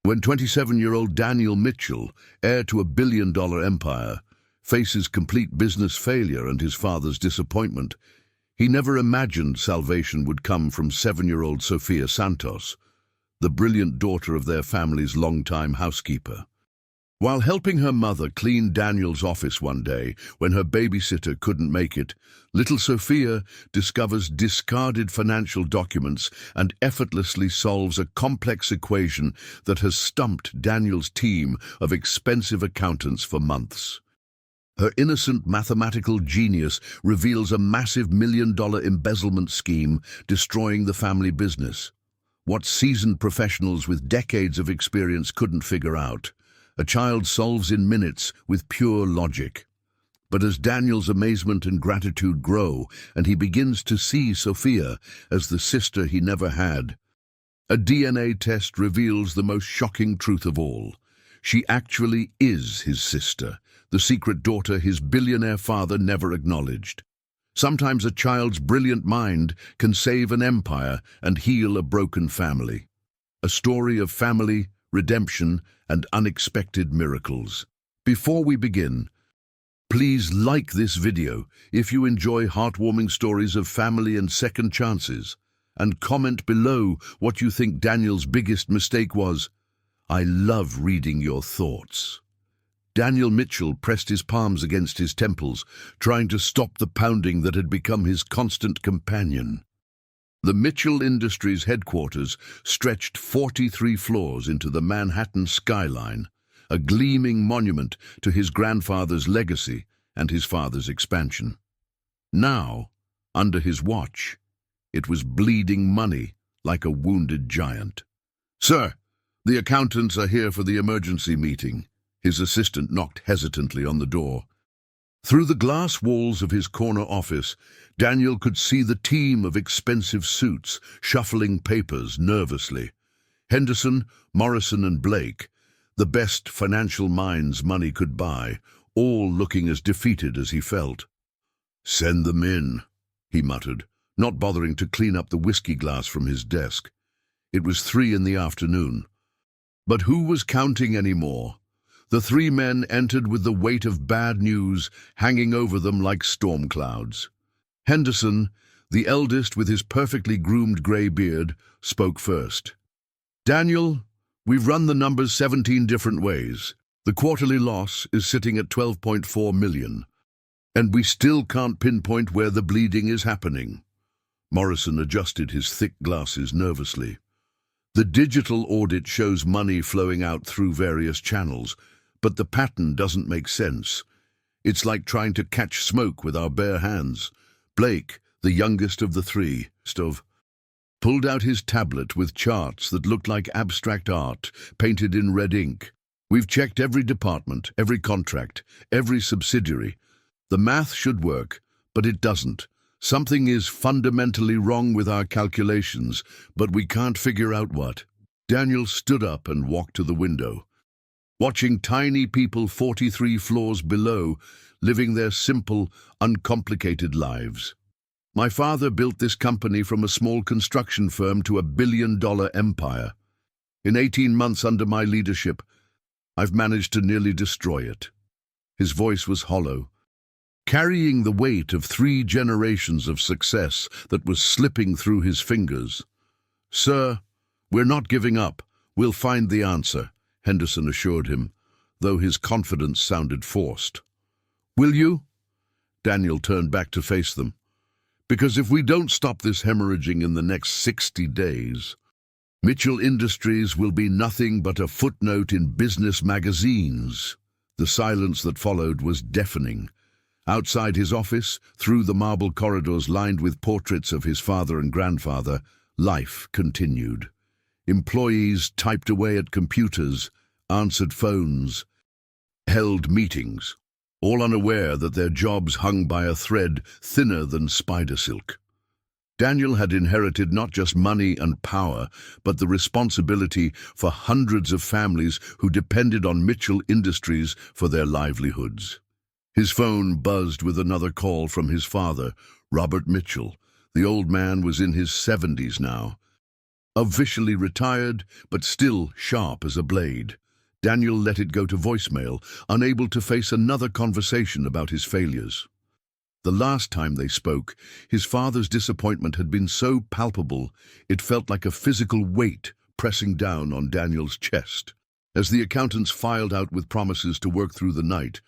When 27-year-old Daniel Mitchell, heir to a billion-dollar empire, faces complete business failure and his father's disappointment, he never imagined salvation would come from 7-year-old Sophia Santos, the brilliant daughter of their family's longtime housekeeper. While helping her mother clean Daniel's office one day when her babysitter couldn't make it, little Sophia discovers discarded financial documents and effortlessly solves a complex equation that has stumped Daniel's team of expensive accountants for months. Her innocent mathematical genius reveals a massive million-dollar embezzlement scheme destroying the family business. What seasoned professionals with decades of experience couldn't figure out, a child solves in minutes with pure logic. But as Daniel's amazement and gratitude grow, and he begins to see Sophia as the sister he never had, a DNA test reveals the most shocking truth of all. She actually is his sister, the secret daughter his billionaire father never acknowledged. Sometimes a child's brilliant mind can save an empire and heal a broken family. A story of family, redemption, and unexpected miracles. Before we begin, please like this video if you enjoy heartwarming stories of family and second chances, and comment below what you think Daniel's biggest mistake was. I love reading your thoughts. Daniel Mitchell pressed his palms against his temples, trying to stop the pounding that had become his constant companion. The Mitchell Industries headquarters stretched 43 floors into the Manhattan skyline, a gleaming monument to his grandfather's legacy and his father's expansion. Now, under his watch, it was bleeding money like a wounded giant. "Sir, the accountants are here for the emergency meeting." His assistant knocked hesitantly on the door. Through the glass walls of his corner office, Daniel could see the team of expensive suits shuffling papers nervously. Henderson, Morrison, and Blake, the best financial minds money could buy, all looking as defeated as he felt. "Send them in," he muttered, not bothering to clean up the whiskey glass from his desk. It was 3 in the afternoon. But who was counting anymore? The 3 men entered with the weight of bad news hanging over them like storm clouds. Henderson, the eldest with his perfectly groomed grey beard, spoke first. "Daniel, we've run the numbers 17 different ways. The quarterly loss is sitting at 12.4 million, and we still can't pinpoint where the bleeding is happening." Morrison adjusted his thick glasses nervously. "The digital audit shows money flowing out through various channels, but the pattern doesn't make sense. It's like trying to catch smoke with our bare hands." Blake, the youngest of the 3, pulled out his tablet with charts that looked like abstract art painted in red ink. "We've checked every department, every contract, every subsidiary. The math should work, but it doesn't. Something is fundamentally wrong with our calculations, but we can't figure out what." Daniel stood up and walked to the window, watching tiny people 43 floors below, living their simple, uncomplicated lives. "My father built this company from a small construction firm to a billion-dollar empire. In 18 months under my leadership, I've managed to nearly destroy it." His voice was hollow, carrying the weight of 3 generations of success that was slipping through his fingers. "Sir, we're not giving up. We'll find the answer," Henderson assured him, though his confidence sounded forced. "Will you?" Daniel turned back to face them. "Because if we don't stop this hemorrhaging in the next 60 days, Mitchell Industries will be nothing but a footnote in business magazines." The silence that followed was deafening. Outside his office, through the marble corridors lined with portraits of his father and grandfather, life continued. Employees typed away at computers, answered phones, held meetings, all unaware that their jobs hung by a thread thinner than spider silk. Daniel had inherited not just money and power, but the responsibility for hundreds of families who depended on Mitchell Industries for their livelihoods. His phone buzzed with another call from his father, Robert Mitchell. The old man was in his 70s now. Officially retired, but still sharp as a blade. Daniel let it go to voicemail, unable to face another conversation about his failures. The last time they spoke, his father's disappointment had been so palpable, it felt like a physical weight pressing down on Daniel's chest. As the accountants filed out with promises to work through the night,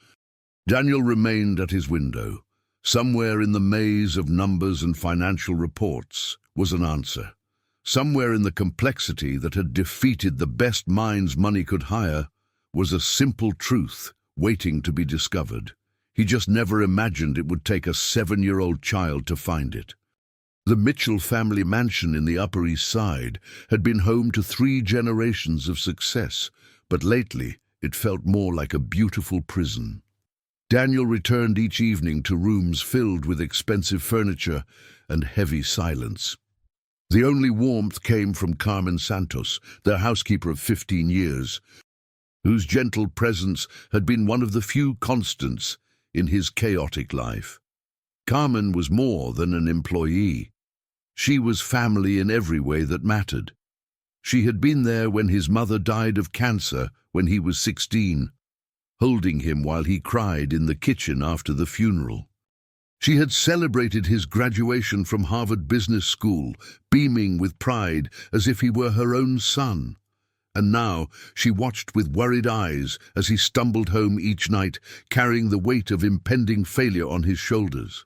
Daniel remained at his window. Somewhere in the maze of numbers and financial reports was an answer. Somewhere in the complexity that had defeated the best minds money could hire was a simple truth waiting to be discovered. He just never imagined it would take a 7-year-old child to find it. The Mitchell family mansion in the Upper East Side had been home to 3 generations of success, but lately it felt more like a beautiful prison. Daniel returned each evening to rooms filled with expensive furniture and heavy silence. The only warmth came from Carmen Santos, their housekeeper of 15 years, whose gentle presence had been one of the few constants in his chaotic life. Carmen was more than an employee. She was family in every way that mattered. She had been there when his mother died of cancer when he was 16, holding him while he cried in the kitchen after the funeral. She had celebrated his graduation from Harvard Business School, beaming with pride as if he were her own son. And now she watched with worried eyes as he stumbled home each night, carrying the weight of impending failure on his shoulders.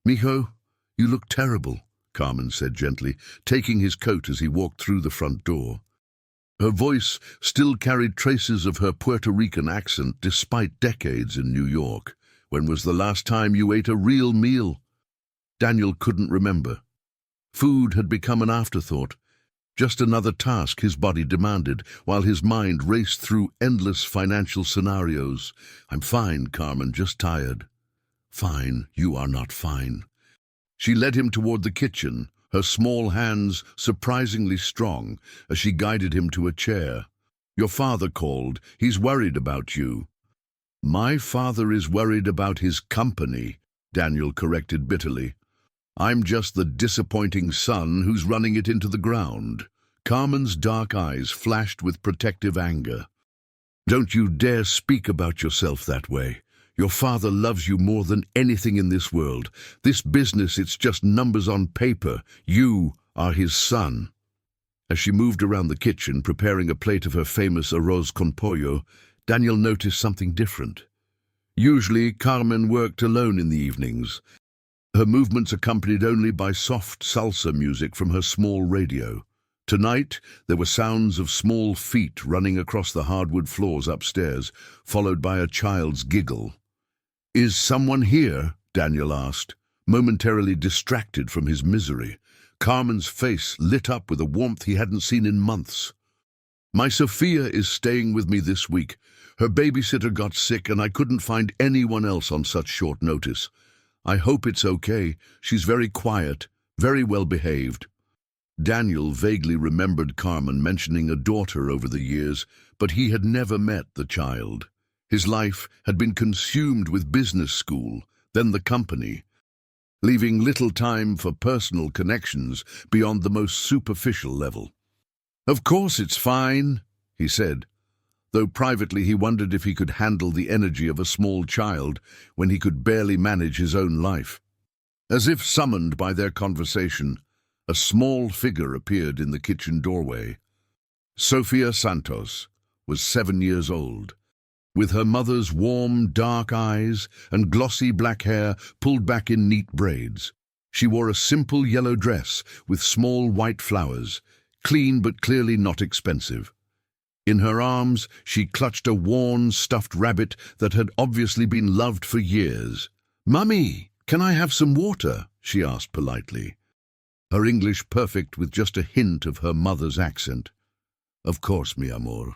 "Mijo, you look terrible," Carmen said gently, taking his coat as he walked through the front door. Her voice still carried traces of her Puerto Rican accent despite decades in New York. "When was the last time you ate a real meal?" Daniel couldn't remember. Food had become an afterthought, just another task his body demanded, while his mind raced through endless financial scenarios. "I'm fine, Carmen, just tired." "Fine, you are not fine." She led him toward the kitchen, her small hands surprisingly strong as she guided him to a chair. "Your father called. He's worried about you." "My father is worried about his company," Daniel corrected bitterly. "I'm just the disappointing son who's running it into the ground." Carmen's dark eyes flashed with protective anger. "Don't you dare speak about yourself that way. Your father loves you more than anything in this world. This business, it's just numbers on paper. You are his son." As she moved around the kitchen, preparing a plate of her famous arroz con pollo, Daniel noticed something different. Usually, Carmen worked alone in the evenings, her movements accompanied only by soft salsa music from her small radio. Tonight, there were sounds of small feet running across the hardwood floors upstairs, followed by a child's giggle. "Is someone here?" Daniel asked, momentarily distracted from his misery. Carmen's face lit up with a warmth he hadn't seen in months. "My Sophia is staying with me this week. Her babysitter got sick and I couldn't find anyone else on such short notice. I hope it's okay. She's very quiet, very well behaved." Daniel vaguely remembered Carmen mentioning a daughter over the years, but he had never met the child. His life had been consumed with business school, then the company, leaving little time for personal connections beyond the most superficial level. "Of course it's fine," he said, though privately he wondered if he could handle the energy of a small child when he could barely manage his own life. As if summoned by their conversation, a small figure appeared in the kitchen doorway. Sophia Santos was 7 years old, with her mother's warm, dark eyes and glossy black hair pulled back in neat braids. She wore a simple yellow dress with small white flowers, clean but clearly not expensive. In her arms, she clutched a worn, stuffed rabbit that had obviously been loved for years. "Mummy, can I have some water?" she asked politely, her English perfect with just a hint of her mother's accent. "Of course, mi amor."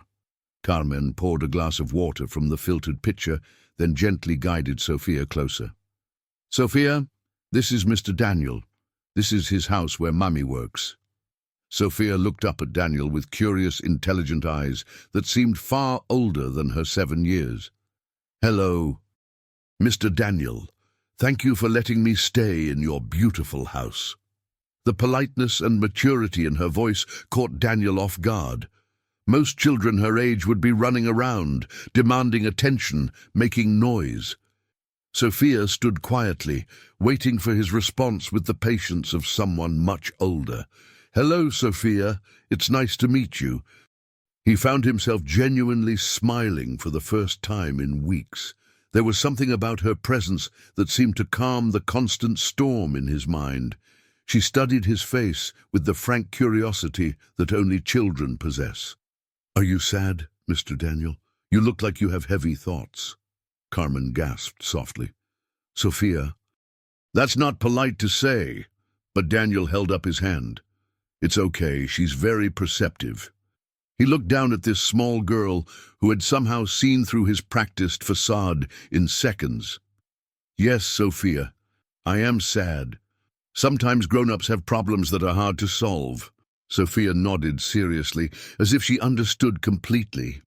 Carmen poured a glass of water from the filtered pitcher, then gently guided Sophia closer. "Sophia, this is Mr. Daniel. This is his house where Mummy works." Sophia looked up at Daniel with curious, intelligent eyes that seemed far older than her 7 years. "Hello, Mr. Daniel. Thank you for letting me stay in your beautiful house." The politeness and maturity in her voice caught Daniel off guard. Most children her age would be running around, demanding attention, making noise. Sophia stood quietly, waiting for his response with the patience of someone much older. "Hello, Sophia. It's nice to meet you." He found himself genuinely smiling for the first time in weeks. There was something about her presence that seemed to calm the constant storm in his mind. She studied his face with the frank curiosity that only children possess. "Are you sad, Mr. Daniel? You look like you have heavy thoughts." Carmen gasped softly. "Sophia." "That's not polite to say," but Daniel held up his hand. "It's okay, she's very perceptive." He looked down at this small girl who had somehow seen through his practiced facade in seconds. "Yes, Sophia, I am sad. Sometimes grown-ups have problems that are hard to solve." Sophia nodded seriously, as if she understood completely.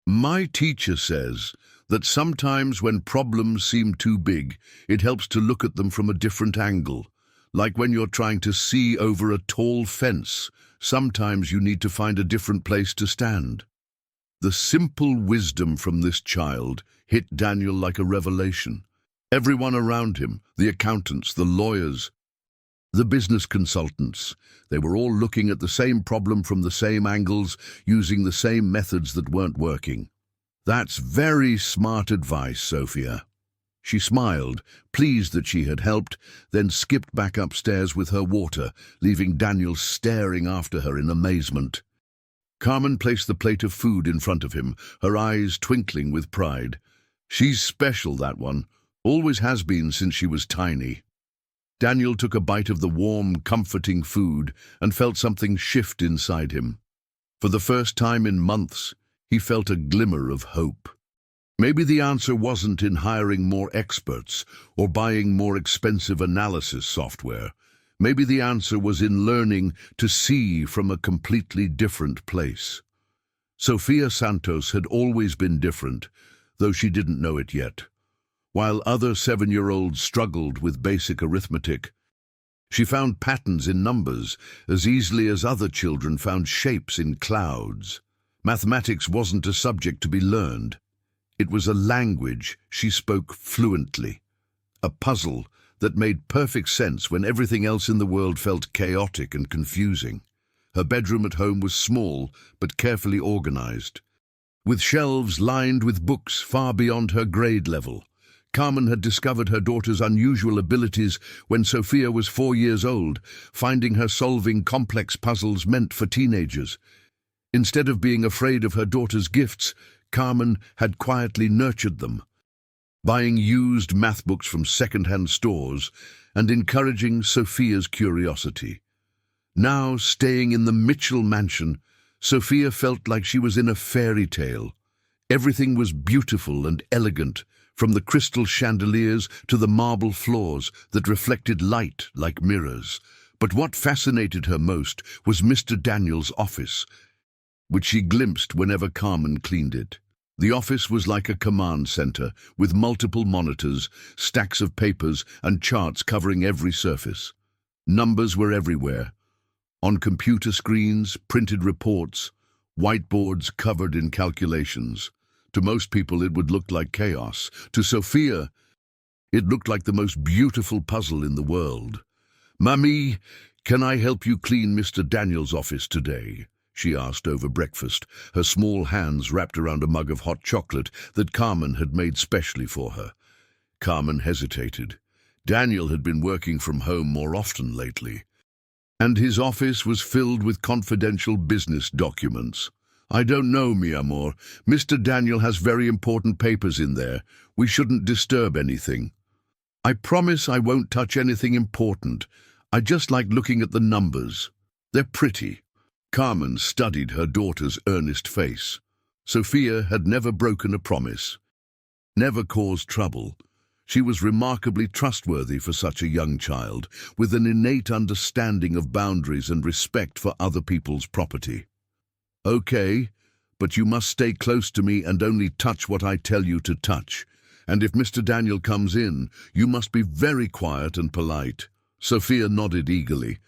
"My teacher says that sometimes when problems seem too big, it helps to look at them from a different angle. Like when you're trying to see over a tall fence, sometimes you need to find a different place to stand." The simple wisdom from this child hit Daniel like a revelation. Everyone around him, the accountants, the lawyers, the business consultants, they were all looking at the same problem from the same angles, using the same methods that weren't working. "That's very smart advice, Sophia." She smiled, pleased that she had helped, then skipped back upstairs with her water, leaving Daniel staring after her in amazement. Carmen placed the plate of food in front of him, her eyes twinkling with pride. "She's special, that one. Always has been since she was tiny." Daniel took a bite of the warm, comforting food and felt something shift inside him. For the first time in months, he felt a glimmer of hope. Maybe the answer wasn't in hiring more experts or buying more expensive analysis software. Maybe the answer was in learning to see from a completely different place. Sophia Santos had always been different, though she didn't know it yet. While other 7-year-olds struggled with basic arithmetic, she found patterns in numbers as easily as other children found shapes in clouds. Mathematics wasn't a subject to be learned. It was a language she spoke fluently, a puzzle that made perfect sense when everything else in the world felt chaotic and confusing. Her bedroom at home was small but carefully organized, with shelves lined with books far beyond her grade level. Carmen had discovered her daughter's unusual abilities when Sophia was 4 years old, finding her solving complex puzzles meant for teenagers. Instead of being afraid of her daughter's gifts, Carmen had quietly nurtured them, buying used math books from second-hand stores and encouraging Sophia's curiosity. Now, staying in the Mitchell mansion, Sophia felt like she was in a fairy tale. Everything was beautiful and elegant, from the crystal chandeliers to the marble floors that reflected light like mirrors. But what fascinated her most was Mr. Daniel's office, which she glimpsed whenever Carmen cleaned it. The office was like a command center, with multiple monitors, stacks of papers, and charts covering every surface. Numbers were everywhere. On computer screens, printed reports, whiteboards covered in calculations. To most people, it would look like chaos. To Sophia, it looked like the most beautiful puzzle in the world. "Mamie, can I help you clean Mr. Daniel's office today?" she asked over breakfast, her small hands wrapped around a mug of hot chocolate that Carmen had made specially for her. Carmen hesitated. Daniel had been working from home more often lately, and his office was filled with confidential business documents. "I don't know, mi amor. Mr. Daniel has very important papers in there. We shouldn't disturb anything." "I promise I won't touch anything important. I just like looking at the numbers. They're pretty." Carmen studied her daughter's earnest face. Sophia had never broken a promise, never caused trouble. She was remarkably trustworthy for such a young child, with an innate understanding of boundaries and respect for other people's property. "Okay, but you must stay close to me and only touch what I tell you to touch. And if Mr. Daniel comes in, you must be very quiet and polite." Sophia nodded eagerly.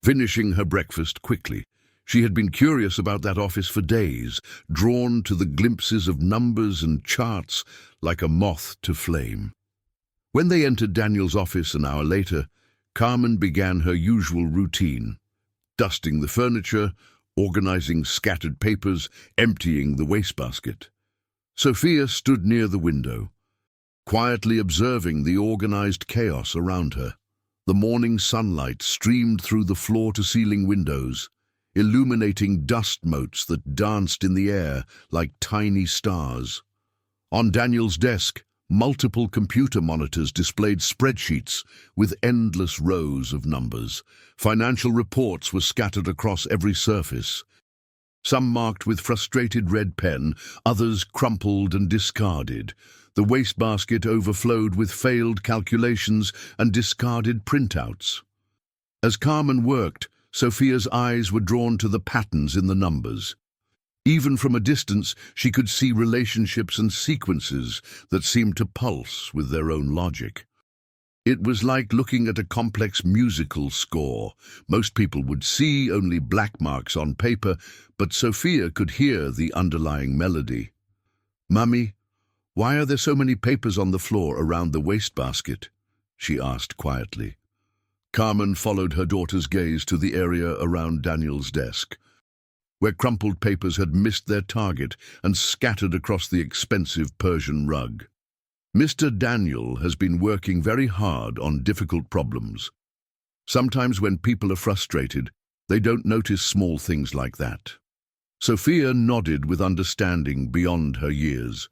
finishing her breakfast quickly. She had been curious about that office for days, drawn to the glimpses of numbers and charts like a moth to flame. When they entered Daniel's office an hour later, Carmen began her usual routine, dusting the furniture, organizing scattered papers, emptying the wastebasket. Sophia stood near the window, quietly observing the organized chaos around her. The morning sunlight streamed through the floor-to-ceiling windows, illuminating dust motes that danced in the air like tiny stars. On Daniel's desk, multiple computer monitors displayed spreadsheets with endless rows of numbers. Financial reports were scattered across every surface, some marked with frustrated red pen, others crumpled and discarded. The wastebasket overflowed with failed calculations and discarded printouts. As Carmen worked, Sophia's eyes were drawn to the patterns in the numbers. Even from a distance, she could see relationships and sequences that seemed to pulse with their own logic. It was like looking at a complex musical score. Most people would see only black marks on paper, but Sophia could hear the underlying melody. "Mummy, why are there so many papers on the floor around the wastebasket?" she asked quietly. Carmen followed her daughter's gaze to the area around Daniel's desk, where crumpled papers had missed their target and scattered across the expensive Persian rug. "Mr. Daniel has been working very hard on difficult problems. Sometimes when people are frustrated, they don't notice small things like that." Sophia nodded with understanding beyond her years.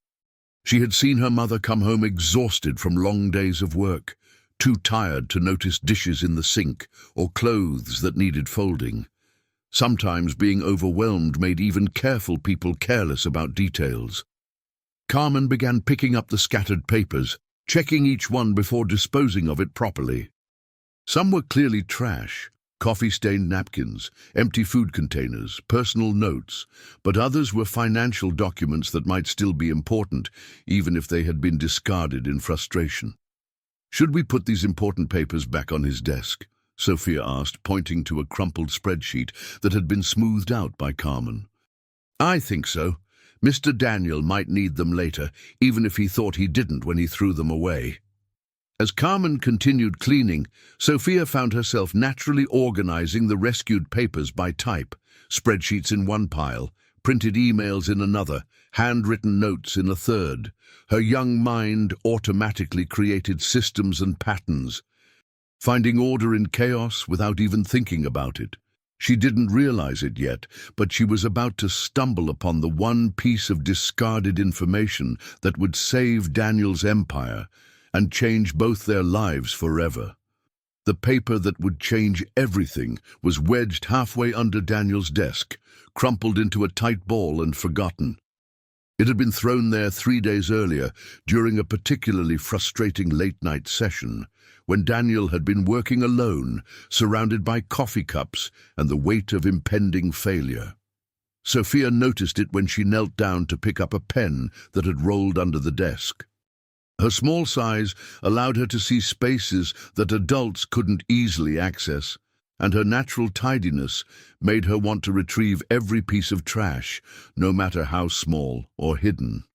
She had seen her mother come home exhausted from long days of work, too tired to notice dishes in the sink or clothes that needed folding. Sometimes being overwhelmed made even careful people careless about details. Carmen began picking up the scattered papers, checking each one before disposing of it properly. Some were clearly trash, coffee-stained napkins, empty food containers, personal notes, but others were financial documents that might still be important, even if they had been discarded in frustration. "Should we put these important papers back on his desk?" Sophia asked, pointing to a crumpled spreadsheet that had been smoothed out by Carmen. "I think so. Mr. Daniel might need them later, even if he thought he didn't when he threw them away." As Carmen continued cleaning, Sophia found herself naturally organizing the rescued papers by type, spreadsheets in one pile, printed emails in another, handwritten notes in a third. Her young mind automatically created systems and patterns, finding order in chaos without even thinking about it. She didn't realize it yet, but she was about to stumble upon the one piece of discarded information that would save Daniel's empire and change both their lives forever. The paper that would change everything was wedged halfway under Daniel's desk, crumpled into a tight ball and forgotten. It had been thrown there 3 days earlier during a particularly frustrating late-night session, when Daniel had been working alone, surrounded by coffee cups and the weight of impending failure. Sophia noticed it when she knelt down to pick up a pen that had rolled under the desk. Her small size allowed her to see spaces that adults couldn't easily access, and her natural tidiness made her want to retrieve every piece of trash, no matter how small or hidden.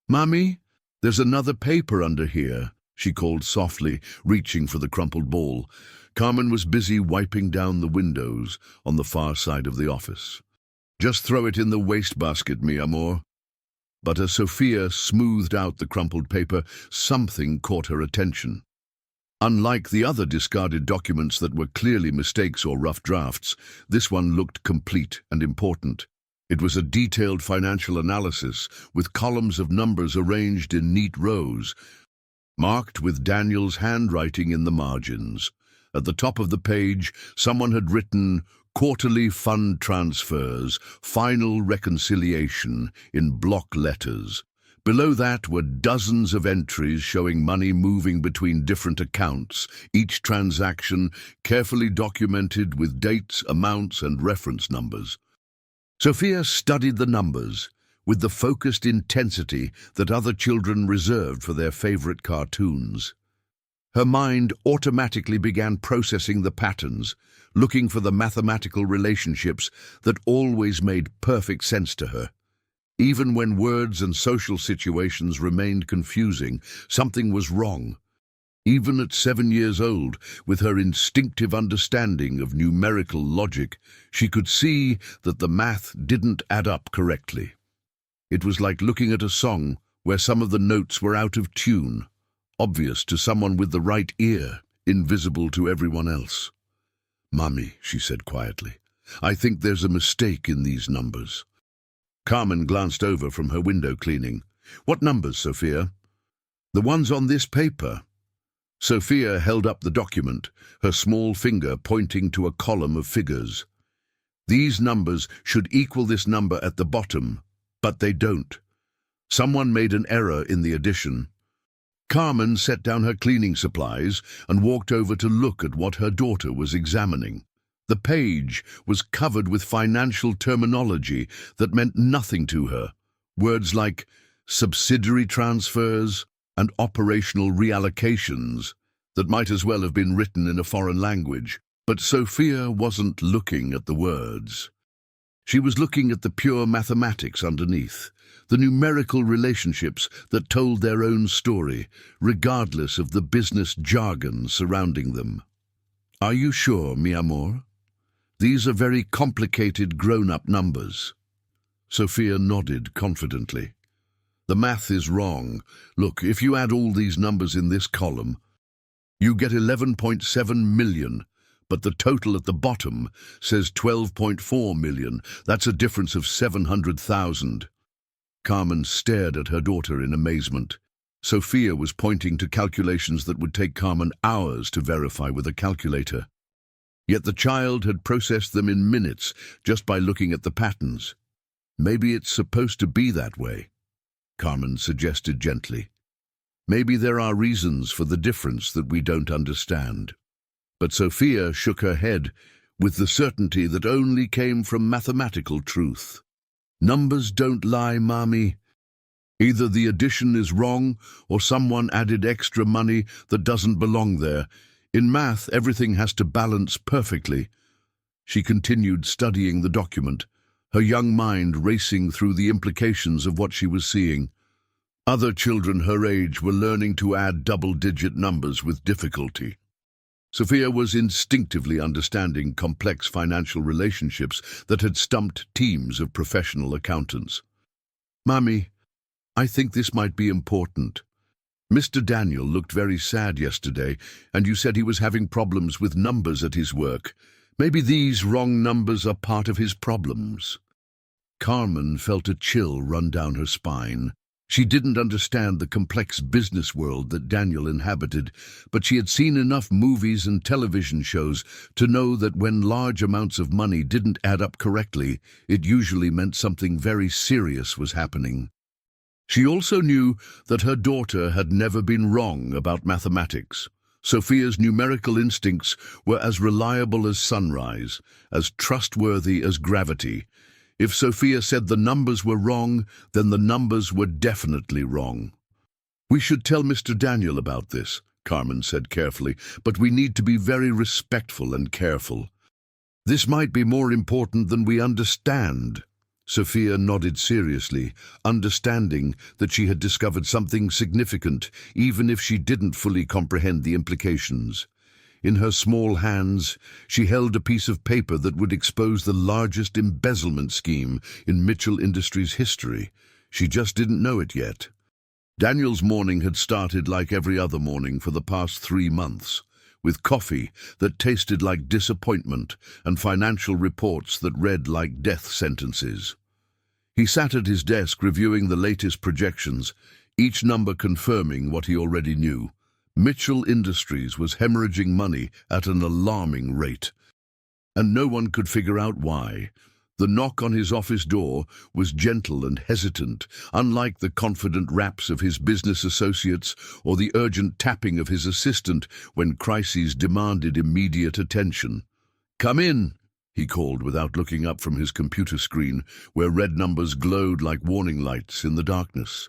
"Mummy, there's another paper under here," she called softly, reaching for the crumpled ball. Carmen was busy wiping down the windows on the far side of the office. "Just throw it in the wastebasket, mi amor." But as Sophia smoothed out the crumpled paper, something caught her attention. Unlike the other discarded documents that were clearly mistakes or rough drafts, this one looked complete and important. It was a detailed financial analysis with columns of numbers arranged in neat rows, marked with Daniel's handwriting in the margins. At the top of the page, someone had written, "Quarterly fund transfers, final reconciliation," in block letters. Below that were dozens of entries showing money moving between different accounts, each transaction carefully documented with dates, amounts, and reference numbers. Sophia studied the numbers with the focused intensity that other children reserved for their favorite cartoons. Her mind automatically began processing the patterns, looking for the mathematical relationships that always made perfect sense to her. Even when words and social situations remained confusing, something was wrong. Even at 7 years old, with her instinctive understanding of numerical logic, she could see that the math didn't add up correctly. It was like looking at a song where some of the notes were out of tune, obvious to someone with the right ear, invisible to everyone else. "Mummy," she said quietly, "I think there's a mistake in these numbers." Carmen glanced over from her window cleaning. "What numbers, Sophia?" "The ones on this paper." Sophia held up the document, her small finger pointing to a column of figures. "These numbers should equal this number at the bottom, but they don't. Someone made an error in the addition." Carmen set down her cleaning supplies and walked over to look at what her daughter was examining. The page was covered with financial terminology that meant nothing to her. Words like subsidiary transfers and operational reallocations that might as well have been written in a foreign language. But Sophia wasn't looking at the words. She was looking at the pure mathematics underneath, the numerical relationships that told their own story, regardless of the business jargon surrounding them. "Are you sure, mi amor? These are very complicated grown-up numbers." Sophia nodded confidently. "The math is wrong. Look, if you add all these numbers in this column, you get 11.7 million, but the total at the bottom says 12.4 million. That's a difference of 700,000. Carmen stared at her daughter in amazement. Sophia was pointing to calculations that would take Carmen hours to verify with a calculator. Yet the child had processed them in minutes just by looking at the patterns. "Maybe it's supposed to be that way," Carmen suggested gently. "Maybe there are reasons for the difference that we don't understand." But Sophia shook her head with the certainty that only came from mathematical truth. "Numbers don't lie, Mommy. Either the addition is wrong or someone added extra money that doesn't belong there. In math, everything has to balance perfectly." She continued studying the document, her young mind racing through the implications of what she was seeing. Other children her age were learning to add double-digit numbers with difficulty. Sophia was instinctively understanding complex financial relationships that had stumped teams of professional accountants. "Mommy, I think this might be important. Mr. Daniel looked very sad yesterday, and you said he was having problems with numbers at his work. Maybe these wrong numbers are part of his problems." Carmen felt a chill run down her spine. She didn't understand the complex business world that Daniel inhabited, but she had seen enough movies and television shows to know that when large amounts of money didn't add up correctly, it usually meant something very serious was happening. She also knew that her daughter had never been wrong about mathematics. Sophia's numerical instincts were as reliable as sunrise, as trustworthy as gravity. If Sophia said the numbers were wrong, then the numbers were definitely wrong. "We should tell Mr. Daniel about this," Carmen said carefully, "but we need to be very respectful and careful. This might be more important than we understand." Sophia nodded seriously, understanding that she had discovered something significant, even if she didn't fully comprehend the implications. In her small hands, she held a piece of paper that would expose the largest embezzlement scheme in Mitchell Industries' history. She just didn't know it yet. Daniel's morning had started like every other morning for the past 3 months, with coffee that tasted like disappointment and financial reports that read like death sentences. He sat at his desk reviewing the latest projections, each number confirming what he already knew. Mitchell Industries was hemorrhaging money at an alarming rate, and no one could figure out why. The knock on his office door was gentle and hesitant, unlike the confident raps of his business associates or the urgent tapping of his assistant when crises demanded immediate attention. "Come in," he called without looking up from his computer screen, where red numbers glowed like warning lights in the darkness.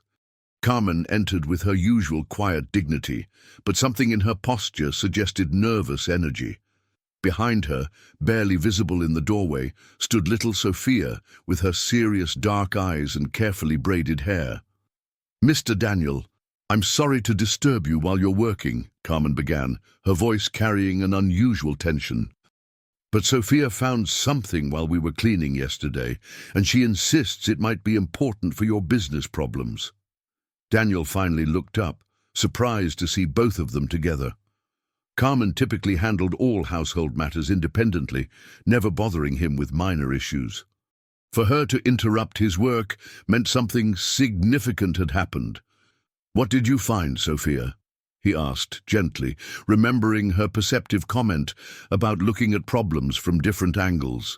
Carmen entered with her usual quiet dignity, but something in her posture suggested nervous energy. Behind her, barely visible in the doorway, stood little Sophia with her serious dark eyes and carefully braided hair. "Mr. Daniel, I'm sorry to disturb you while you're working," Carmen began, her voice carrying an unusual tension. "But Sophia found something while we were cleaning yesterday, and she insists it might be important for your business problems." Daniel finally looked up, surprised to see both of them together. Carmen typically handled all household matters independently, never bothering him with minor issues. For her to interrupt his work meant something significant had happened. "What did you find, Sophia?" he asked gently, remembering her perceptive comment about looking at problems from different angles.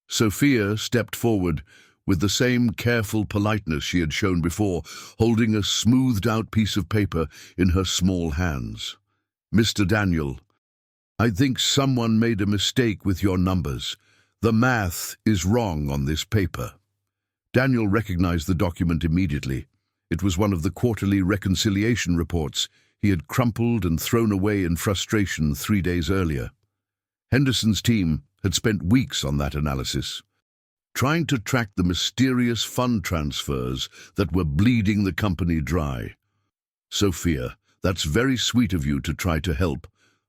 Sophia stepped forward with the same careful politeness she had shown before, holding a smoothed-out piece of paper in her small hands. "Mr. Daniel, I think someone made a mistake with your numbers. The math is wrong on this paper." Daniel recognized the document immediately. It was one of the quarterly reconciliation reports he had crumpled and thrown away in frustration 3 days earlier. Henderson's team had spent weeks on that analysis, trying to track the mysterious fund transfers that were bleeding the company dry. "Sophia, that's very sweet of you to try to help,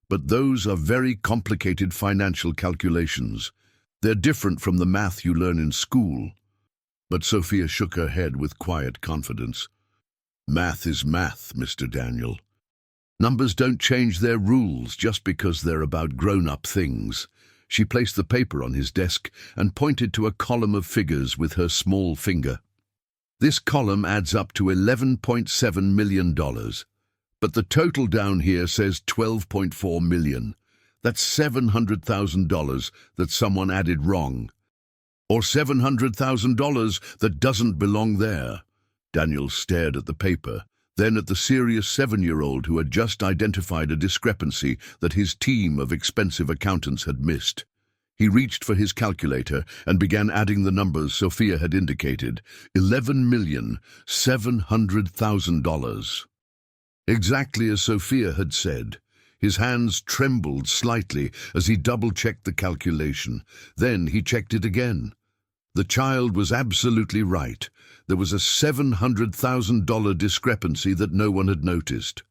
but those are very complicated financial calculations. They're different from the math you learn in school." But Sophia shook her head with quiet confidence. "Math is math, Mr. Daniel. Numbers don't change their rules just because they're about grown-up things." She placed the paper on his desk and pointed to a column of figures with her small finger. "This column adds up to $11.7 million. But the total down here says $12.4 million. That's $700,000 that someone added wrong. Or $700,000 that doesn't belong there." Daniel stared at the paper, then at the serious 7-year-old who had just identified a discrepancy that his team of expensive accountants had missed. He reached for his calculator and began adding the numbers Sophia had indicated. $11,700,000. Exactly as Sophia had said. His hands trembled slightly as he double-checked the calculation. Then he checked it again. The child was absolutely right. There was a $700,000 discrepancy that no one had noticed.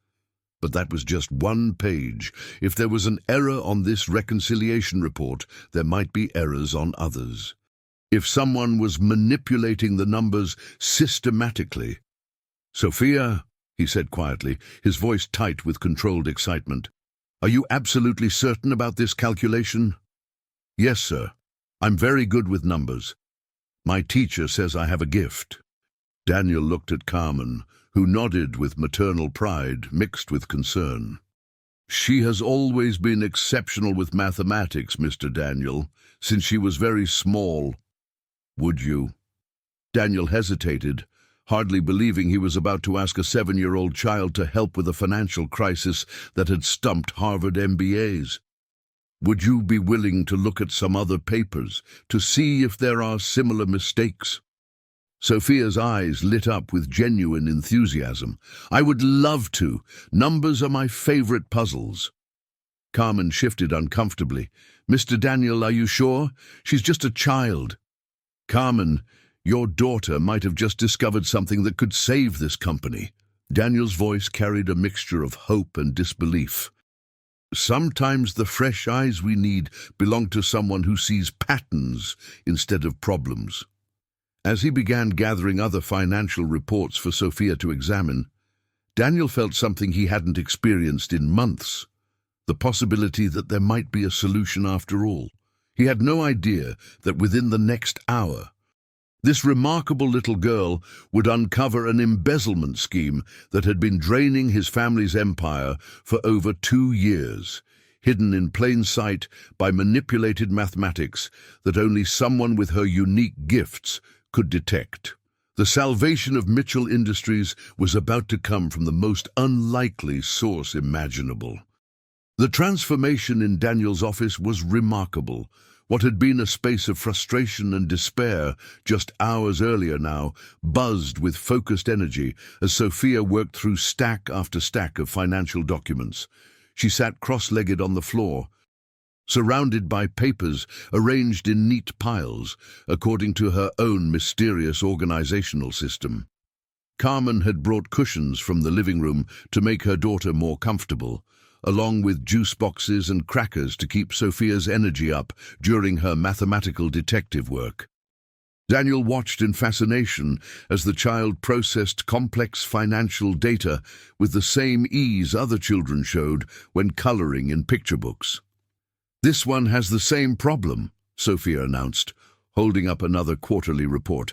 But that was just one page. If there was an error on this reconciliation report, there might be errors on others. If someone was manipulating the numbers systematically. "Sophia," he said quietly, his voice tight with controlled excitement, "are you absolutely certain about this calculation?" "Yes, sir. I'm very good with numbers. My teacher says I have a gift." Daniel looked at Carmen, who nodded with maternal pride mixed with concern. "She has always been exceptional with mathematics, Mr. Daniel, since she was very small. Would you?" Daniel hesitated, hardly believing he was about to ask a 7-year-old child to help with a financial crisis that had stumped Harvard MBAs. "Would you be willing to look at some other papers to see if there are similar mistakes?" Sophia's eyes lit up with genuine enthusiasm. "I would love to. Numbers are my favorite puzzles." Carmen shifted uncomfortably. "Mr. Daniel, are you sure? She's just a child." "Carmen, your daughter might have just discovered something that could save this company." Daniel's voice carried a mixture of hope and disbelief. "Sometimes the fresh eyes we need belong to someone who sees patterns instead of problems." As he began gathering other financial reports for Sophia to examine, Daniel felt something he hadn't experienced in months, the possibility that there might be a solution after all. He had no idea that within the next hour, this remarkable little girl would uncover an embezzlement scheme that had been draining his family's empire for over 2 years, hidden in plain sight by manipulated mathematics that only someone with her unique gifts could detect. The salvation of Mitchell Industries was about to come from the most unlikely source imaginable. The transformation in Daniel's office was remarkable. What had been a space of frustration and despair just hours earlier now buzzed with focused energy as Sophia worked through stack after stack of financial documents. She sat cross-legged on the floor, surrounded by papers arranged in neat piles, according to her own mysterious organizational system. Carmen had brought cushions from the living room to make her daughter more comfortable, along with juice boxes and crackers to keep Sophia's energy up during her mathematical detective work. Daniel watched in fascination as the child processed complex financial data with the same ease other children showed when coloring in picture books. "This one has the same problem," Sophia announced, holding up another quarterly report.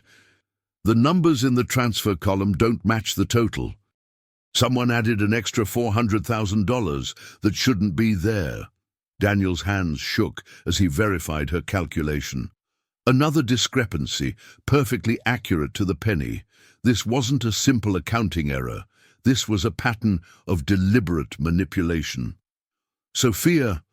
"The numbers in the transfer column don't match the total. Someone added an extra $400,000 that shouldn't be there." Daniel's hands shook as he verified her calculation. Another discrepancy, perfectly accurate to the penny. This wasn't a simple accounting error. This was a pattern of deliberate manipulation. "Sophia,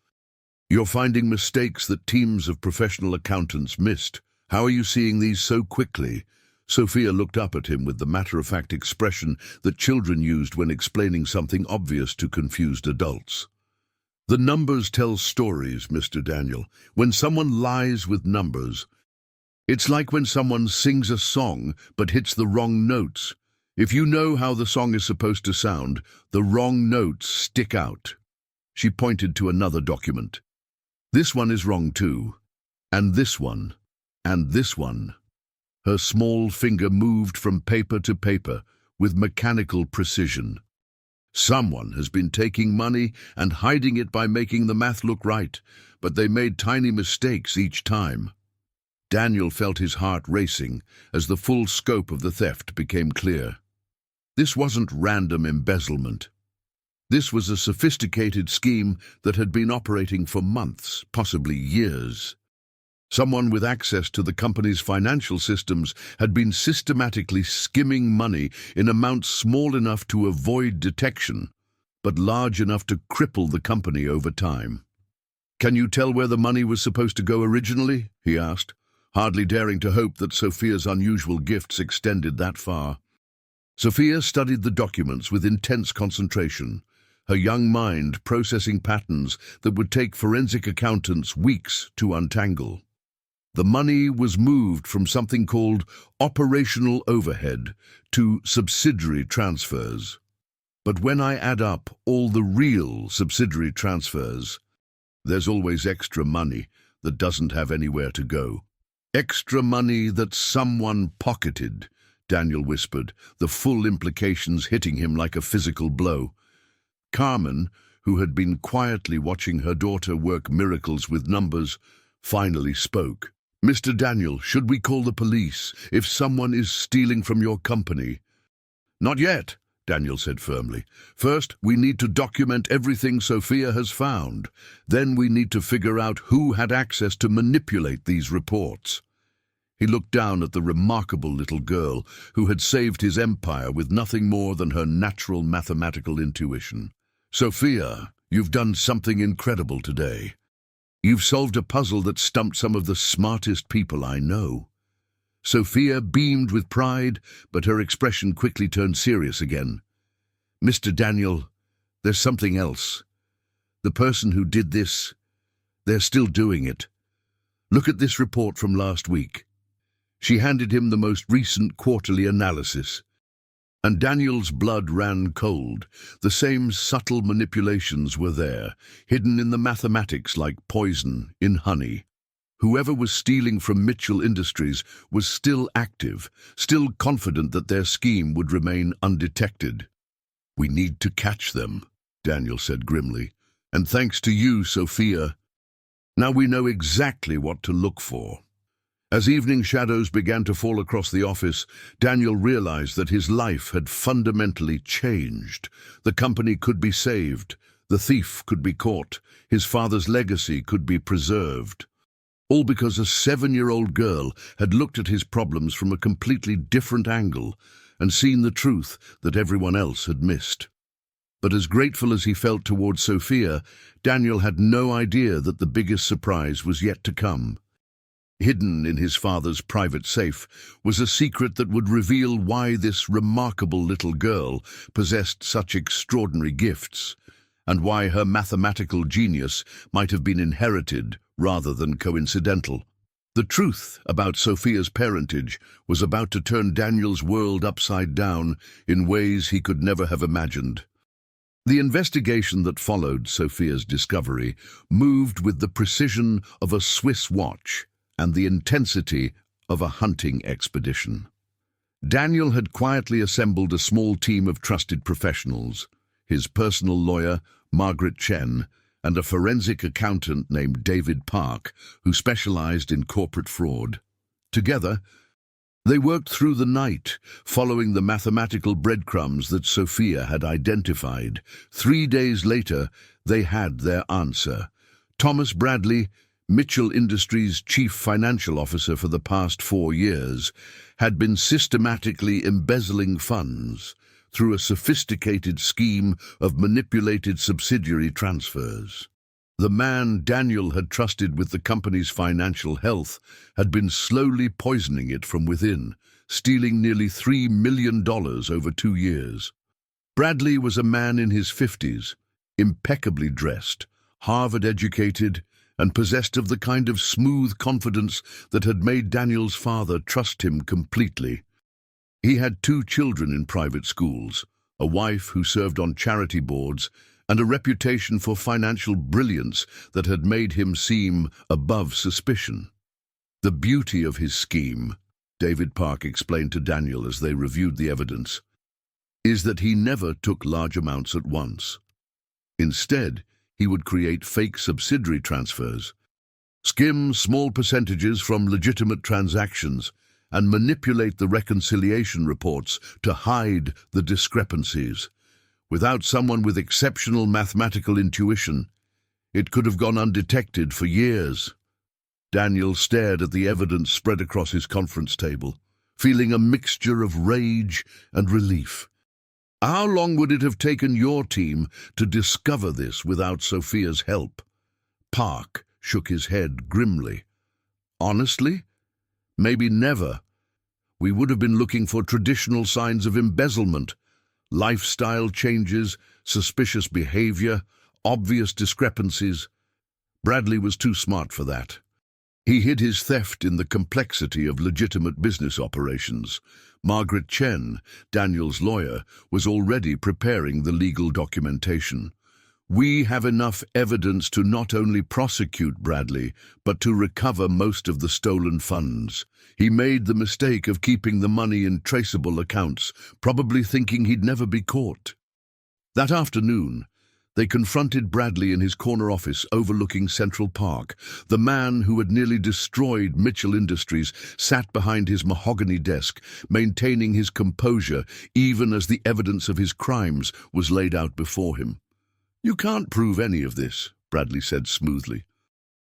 you're finding mistakes that teams of professional accountants missed. How are you seeing these so quickly?" Sophia looked up at him with the matter-of-fact expression that children used when explaining something obvious to confused adults. "The numbers tell stories, Mr. Daniel. When someone lies with numbers, it's like when someone sings a song but hits the wrong notes. If you know how the song is supposed to sound, the wrong notes stick out." She pointed to another document. "This one is wrong too. And this one. And this one." Her small finger moved from paper to paper with mechanical precision. "Someone has been taking money and hiding it by making the math look right, but they made tiny mistakes each time." Daniel felt his heart racing as the full scope of the theft became clear. This wasn't random embezzlement. This was a sophisticated scheme that had been operating for months, possibly years. Someone with access to the company's financial systems had been systematically skimming money in amounts small enough to avoid detection, but large enough to cripple the company over time. "Can you tell where the money was supposed to go originally?" he asked, hardly daring to hope that Sophia's unusual gifts extended that far. Sophia studied the documents with intense concentration, her young mind processing patterns that would take forensic accountants weeks to untangle. The money was moved from something called operational overhead to subsidiary transfers. But when I add up all the real subsidiary transfers, there's always extra money that doesn't have anywhere to go. "Extra money that someone pocketed," Daniel whispered, the full implications hitting him like a physical blow. Carmen, who had been quietly watching her daughter work miracles with numbers, finally spoke. "Mr. Daniel, should we call the police if someone is stealing from your company?" "Not yet," Daniel said firmly. "First, we need to document everything Sophia has found. Then we need to figure out who had access to manipulate these reports." He looked down at the remarkable little girl who had saved his empire with nothing more than her natural mathematical intuition. "Sophia, you've done something incredible today. You've solved a puzzle that stumped some of the smartest people I know." Sophia beamed with pride, but her expression quickly turned serious again. "Mr. Daniel, there's something else. The person who did this, they're still doing it. Look at this report from last week." She handed him the most recent quarterly analysis, and Daniel's blood ran cold. The same subtle manipulations were there, hidden in the mathematics like poison in honey. Whoever was stealing from Mitchell Industries was still active, still confident that their scheme would remain undetected. "We need to catch them," Daniel said grimly. "And thanks to you, Sophia, now we know exactly what to look for." As evening shadows began to fall across the office, Daniel realized that his life had fundamentally changed. The company could be saved, the thief could be caught, his father's legacy could be preserved. All because a 7-year-old girl had looked at his problems from a completely different angle and seen the truth that everyone else had missed. But as grateful as he felt towards Sophia, Daniel had no idea that the biggest surprise was yet to come. Hidden in his father's private safe was a secret that would reveal why this remarkable little girl possessed such extraordinary gifts, and why her mathematical genius might have been inherited rather than coincidental. The truth about Sophia's parentage was about to turn Daniel's world upside down in ways he could never have imagined. The investigation that followed Sophia's discovery moved with the precision of a Swiss watch and the intensity of a hunting expedition. Daniel had quietly assembled a small team of trusted professionals, his personal lawyer, Margaret Chen, and a forensic accountant named David Park, who specialized in corporate fraud. Together, they worked through the night, following the mathematical breadcrumbs that Sophia had identified. 3 days later, they had their answer. Thomas Bradley, Mitchell Industries' chief financial officer for the past 4 years, had been systematically embezzling funds through a sophisticated scheme of manipulated subsidiary transfers. The man Daniel had trusted with the company's financial health had been slowly poisoning it from within, stealing nearly $3 million over 2 years. Bradley was a man in his 50s, impeccably dressed, Harvard-educated, and possessed of the kind of smooth confidence that had made Daniel's father trust him completely. He had 2 children in private schools, a wife who served on charity boards, and a reputation for financial brilliance that had made him seem above suspicion. The beauty of his scheme, David Park explained to Daniel as they reviewed the evidence, is that he never took large amounts at once. Instead, he would create fake subsidiary transfers, skim small percentages from legitimate transactions, and manipulate the reconciliation reports to hide the discrepancies. Without someone with exceptional mathematical intuition, it could have gone undetected for years. Daniel stared at the evidence spread across his conference table, feeling a mixture of rage and relief. How long would it have taken your team to discover this without Sophia's help? Park shook his head grimly. Honestly? Maybe never. We would have been looking for traditional signs of embezzlement, lifestyle changes, suspicious behavior, obvious discrepancies. Bradley was too smart for that. He hid his theft in the complexity of legitimate business operations. Margaret Chen, Daniel's lawyer, was already preparing the legal documentation. We have enough evidence to not only prosecute Bradley, but to recover most of the stolen funds. He made the mistake of keeping the money in traceable accounts, probably thinking he'd never be caught. That afternoon, they confronted Bradley in his corner office overlooking Central Park. The man who had nearly destroyed Mitchell Industries sat behind his mahogany desk, maintaining his composure even as the evidence of his crimes was laid out before him. "You can't prove any of this," Bradley said smoothly,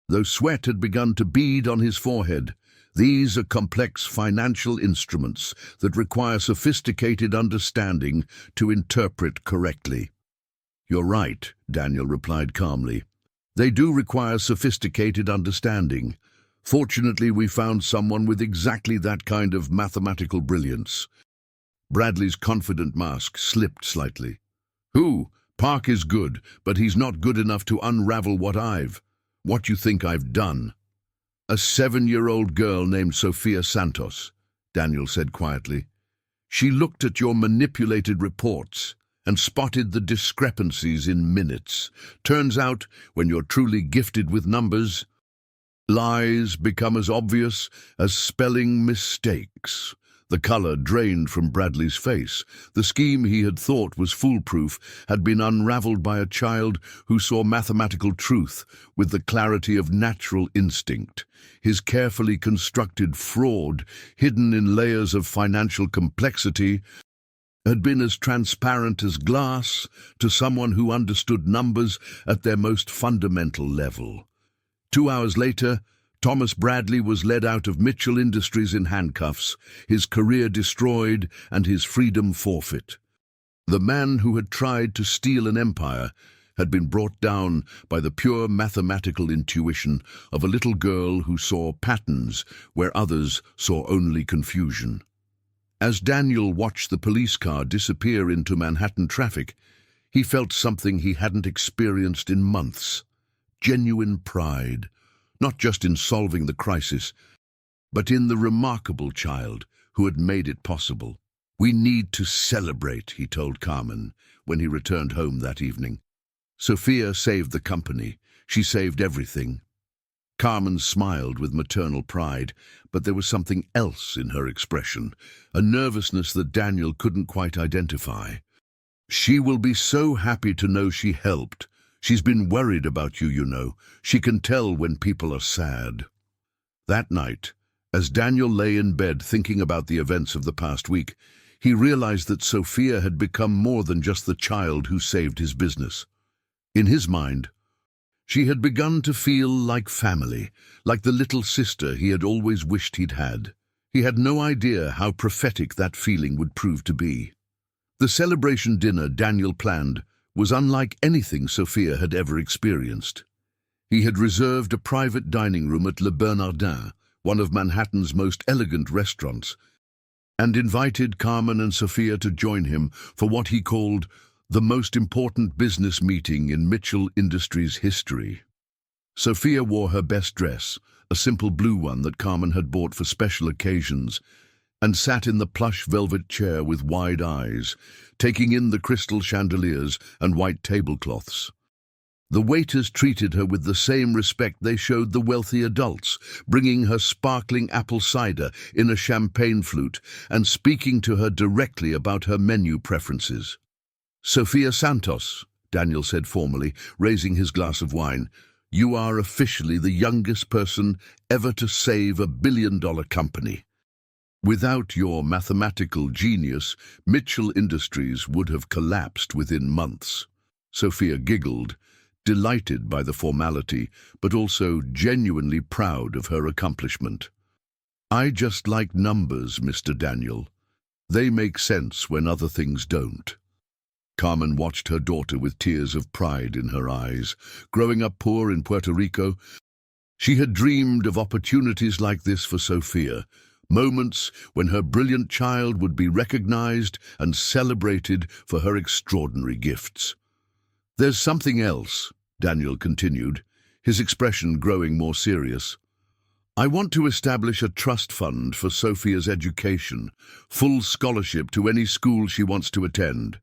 though sweat had begun to bead on his forehead. "These are complex financial instruments that require sophisticated understanding to interpret correctly." "You're right," Daniel replied calmly. "They do require sophisticated understanding. Fortunately, we found someone with exactly that kind of mathematical brilliance." Bradley's confident mask slipped slightly. "Who? Park is good, but he's not good enough to unravel what you think I've done." "A 7-year-old girl named Sophia Santos," Daniel said quietly. "She looked at your manipulated reports and spotted the discrepancies in minutes. Turns out, when you're truly gifted with numbers, lies become as obvious as spelling mistakes." The color drained from Bradley's face. The scheme he had thought was foolproof had been unraveled by a child who saw mathematical truth with the clarity of natural instinct. His carefully constructed fraud, hidden in layers of financial complexity, had been as transparent as glass to someone who understood numbers at their most fundamental level. 2 hours later, Thomas Bradley was led out of Mitchell Industries in handcuffs, his career destroyed and his freedom forfeit. The man who had tried to steal an empire had been brought down by the pure mathematical intuition of a little girl who saw patterns where others saw only confusion. As Daniel watched the police car disappear into Manhattan traffic, he felt something he hadn't experienced in months. Genuine pride, not just in solving the crisis, but in the remarkable child who had made it possible. "We need to celebrate," he told Carmen when he returned home that evening. Sophia saved the company. She saved everything. Carmen smiled with maternal pride, but there was something else in her expression, a nervousness that Daniel couldn't quite identify. "She will be so happy to know she helped. She's been worried about you, you know. She can tell when people are sad." That night, as Daniel lay in bed thinking about the events of the past week, he realized that Sophia had become more than just the child who saved his business. In his mind, she had begun to feel like family, like the little sister he had always wished he'd had. He had no idea how prophetic that feeling would prove to be. The celebration dinner Daniel planned was unlike anything Sophia had ever experienced. He had reserved a private dining room at Le Bernardin, one of Manhattan's most elegant restaurants, and invited Carmen and Sophia to join him for what he called the most important business meeting in Mitchell Industries history. Sophia wore her best dress, a simple blue one that Carmen had bought for special occasions, and sat in the plush velvet chair with wide eyes, taking in the crystal chandeliers and white tablecloths. The waiters treated her with the same respect they showed the wealthy adults, bringing her sparkling apple cider in a champagne flute and speaking to her directly about her menu preferences. "Sophia Santos," Daniel said formally, raising his glass of wine, "you are officially the youngest person ever to save $1 billion company. Without your mathematical genius, Mitchell Industries would have collapsed within months." Sophia giggled, delighted by the formality, but also genuinely proud of her accomplishment. "I just like numbers, Mr. Daniel. They make sense when other things don't." Carmen watched her daughter with tears of pride in her eyes. Growing up poor in Puerto Rico, she had dreamed of opportunities like this for Sophia, moments when her brilliant child would be recognized and celebrated for her extraordinary gifts. "There's something else," Daniel continued, his expression growing more serious. "I want to establish a trust fund for Sophia's education, full scholarship to any school she wants to attend.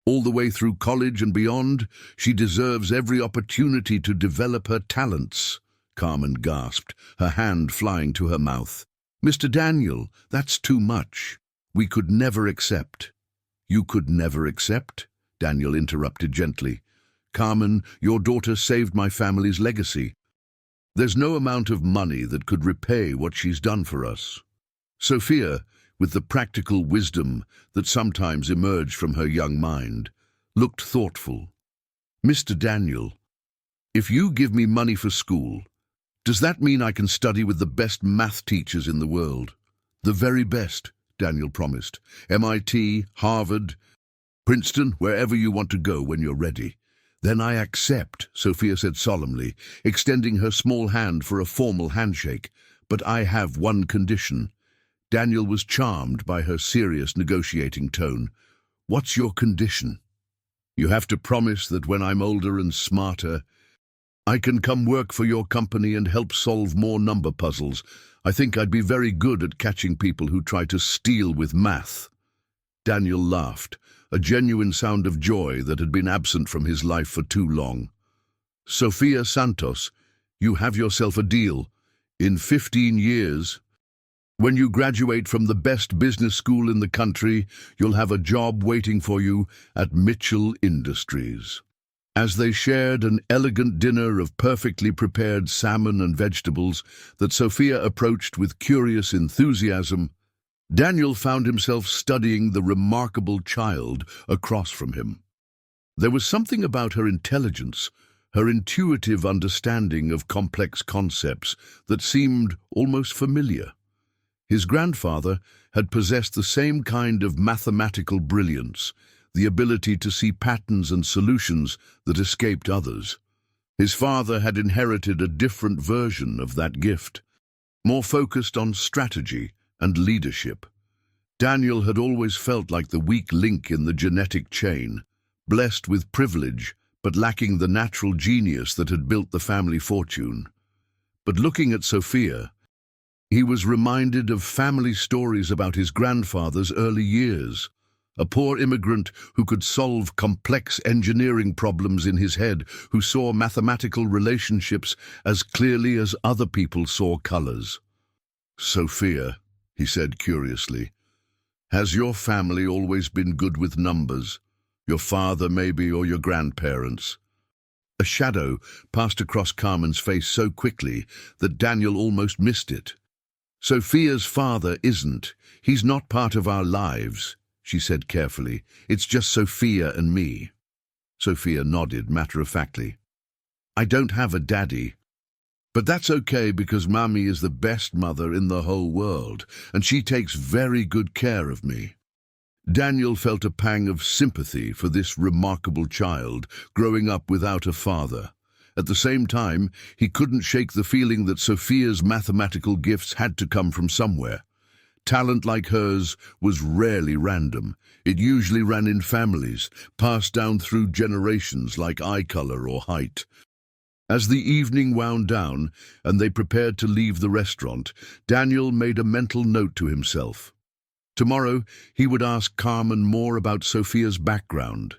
All the way through college and beyond, she deserves every opportunity to develop her talents." Carmen gasped, her hand flying to her mouth. "Mr. Daniel, that's too much. We could never accept." "You could never accept?" Daniel interrupted gently. "Carmen, your daughter saved my family's legacy. There's no amount of money that could repay what she's done for us." Sophia, with the practical wisdom that sometimes emerged from her young mind, looked thoughtful. "Mr. Daniel, if you give me money for school, does that mean I can study with the best math teachers in the world?" "The very best," Daniel promised. "MIT, Harvard, Princeton, wherever you want to go when you're ready." "Then I accept," Sophia said solemnly, extending her small hand for a formal handshake. "But I have one condition." Daniel was charmed by her serious negotiating tone. "What's your condition?" "You have to promise that when I'm older and smarter, I can come work for your company and help solve more number puzzles. I think I'd be very good at catching people who try to steal with math." Daniel laughed, a genuine sound of joy that had been absent from his life for too long. "Sophia Santos, you have yourself a deal. In 15 years, when you graduate from the best business school in the country, you'll have a job waiting for you at Mitchell Industries." As they shared an elegant dinner of perfectly prepared salmon and vegetables that Sophia approached with curious enthusiasm, Daniel found himself studying the remarkable child across from him. There was something about her intelligence, her intuitive understanding of complex concepts, that seemed almost familiar. His grandfather had possessed the same kind of mathematical brilliance, the ability to see patterns and solutions that escaped others. His father had inherited a different version of that gift, more focused on strategy and leadership. Daniel had always felt like the weak link in the genetic chain, blessed with privilege, but lacking the natural genius that had built the family fortune. But looking at Sophia, he was reminded of family stories about his grandfather's early years, a poor immigrant who could solve complex engineering problems in his head, who saw mathematical relationships as clearly as other people saw colors. "Sophia," he said curiously, "has your family always been good with numbers? Your father, maybe, or your grandparents?" A shadow passed across Carmen's face so quickly that Daniel almost missed it. "Sophia's father isn't. He's not part of our lives," she said carefully. "It's just Sophia and me." Sophia nodded matter-of-factly. "I don't have a daddy. But that's okay because Mommy is the best mother in the whole world, and she takes very good care of me." Daniel felt a pang of sympathy for this remarkable child growing up without a father. At the same time, he couldn't shake the feeling that Sophia's mathematical gifts had to come from somewhere. Talent like hers was rarely random. It usually ran in families, passed down through generations like eye color or height. As the evening wound down and they prepared to leave the restaurant, Daniel made a mental note to himself. Tomorrow, he would ask Carmen more about Sophia's background,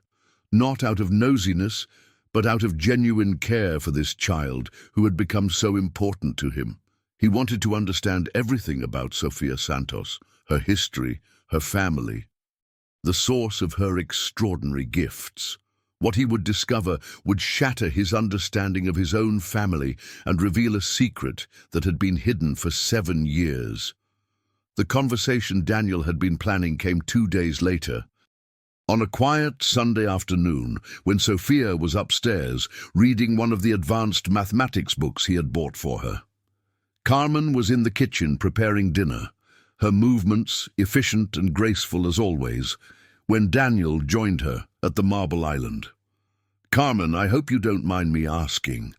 not out of nosiness, but out of genuine care for this child who had become so important to him. He wanted to understand everything about Sophia Santos, her history, her family, the source of her extraordinary gifts. What he would discover would shatter his understanding of his own family and reveal a secret that had been hidden for 7 years. The conversation Daniel had been planning came 2 days later. On a quiet Sunday afternoon, when Sophia was upstairs reading one of the advanced mathematics books he had bought for her. Carmen was in the kitchen preparing dinner, her movements efficient and graceful as always, when Daniel joined her at the Marble Island. "Carmen, I hope you don't mind me asking,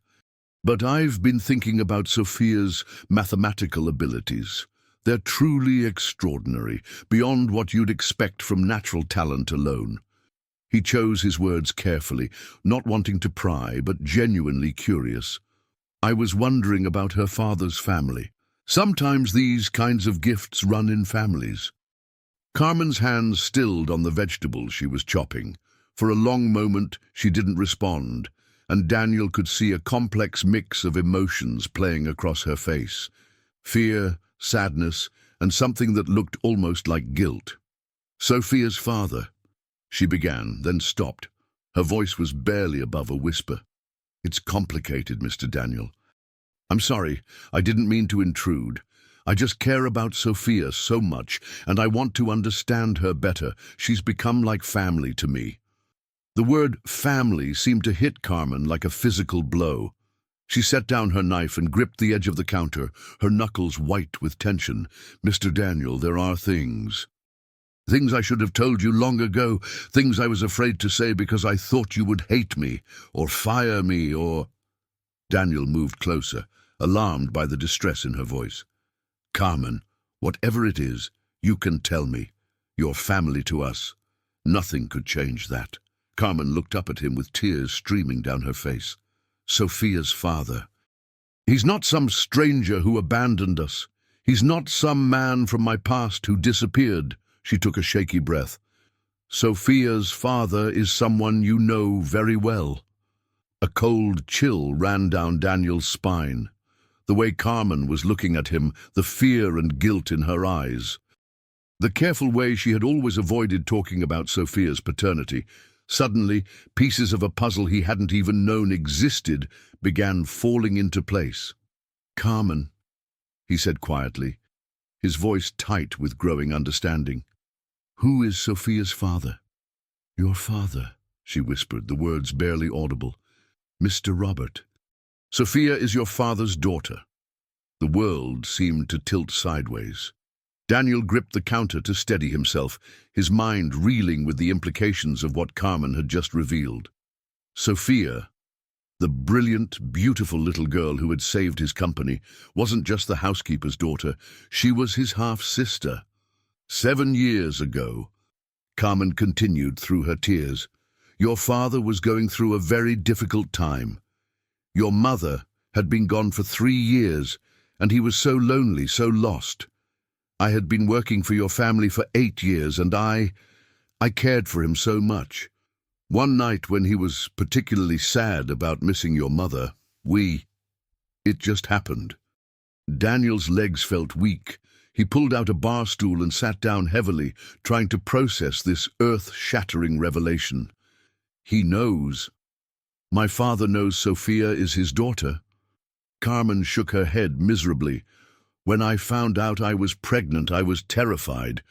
but I've been thinking about Sophia's mathematical abilities. They're truly extraordinary, beyond what you'd expect from natural talent alone." He chose his words carefully, not wanting to pry, but genuinely curious. "I was wondering about her father's family. Sometimes these kinds of gifts run in families." Carmen's hands stilled on the vegetables she was chopping. For a long moment she didn't respond, and Daniel could see a complex mix of emotions playing across her face. Fear, sadness, and something that looked almost like guilt. "Sophia's father," she began, then stopped. Her voice was barely above a whisper. "It's complicated, Mr. Daniel. I'm sorry, I didn't mean to intrude. I just care about Sophia so much, and I want to understand her better. She's become like family to me." The word family seemed to hit Carmen like a physical blow. She set down her knife and gripped the edge of the counter, her knuckles white with tension. "Mr. Daniel, there are things I should have told you long ago, things I was afraid to say because I thought you would hate me, or fire me, or—" Daniel moved closer, alarmed by the distress in her voice. "Carmen, whatever it is, you can tell me. You're family to us. Nothing could change that." Carmen looked up at him with tears streaming down her face. "Sophia's father. He's not some stranger who abandoned us. He's not some man from my past who disappeared." She took a shaky breath. "Sophia's father is someone you know very well." A cold chill ran down Daniel's spine. The way Carmen was looking at him, the fear and guilt in her eyes. The careful way she had always avoided talking about Sophia's paternity. Suddenly, pieces of a puzzle he hadn't even known existed began falling into place. "Carmen," he said quietly, his voice tight with growing understanding. "Who is Sophia's father?" "Your father," she whispered, the words barely audible. "Mr. Robert. Sophia is your father's daughter." The world seemed to tilt sideways. Daniel gripped the counter to steady himself, his mind reeling with the implications of what Carmen had just revealed. Sophia, the brilliant, beautiful little girl who had saved his company, wasn't just the housekeeper's daughter, she was his half-sister. 7 years ago, Carmen continued through her tears, your father was going through a very difficult time. Your mother had been gone for 3 years, and he was so lonely, so lost. I had been working for your family for 8 years, and I cared for him so much. One night when he was particularly sad about missing your mother, it just happened. Daniel's legs felt weak. He pulled out a bar stool and sat down heavily, trying to process this earth-shattering revelation. He knows. My father knows Sophia is his daughter. Carmen shook her head miserably. When I found out I was pregnant, I was terrified.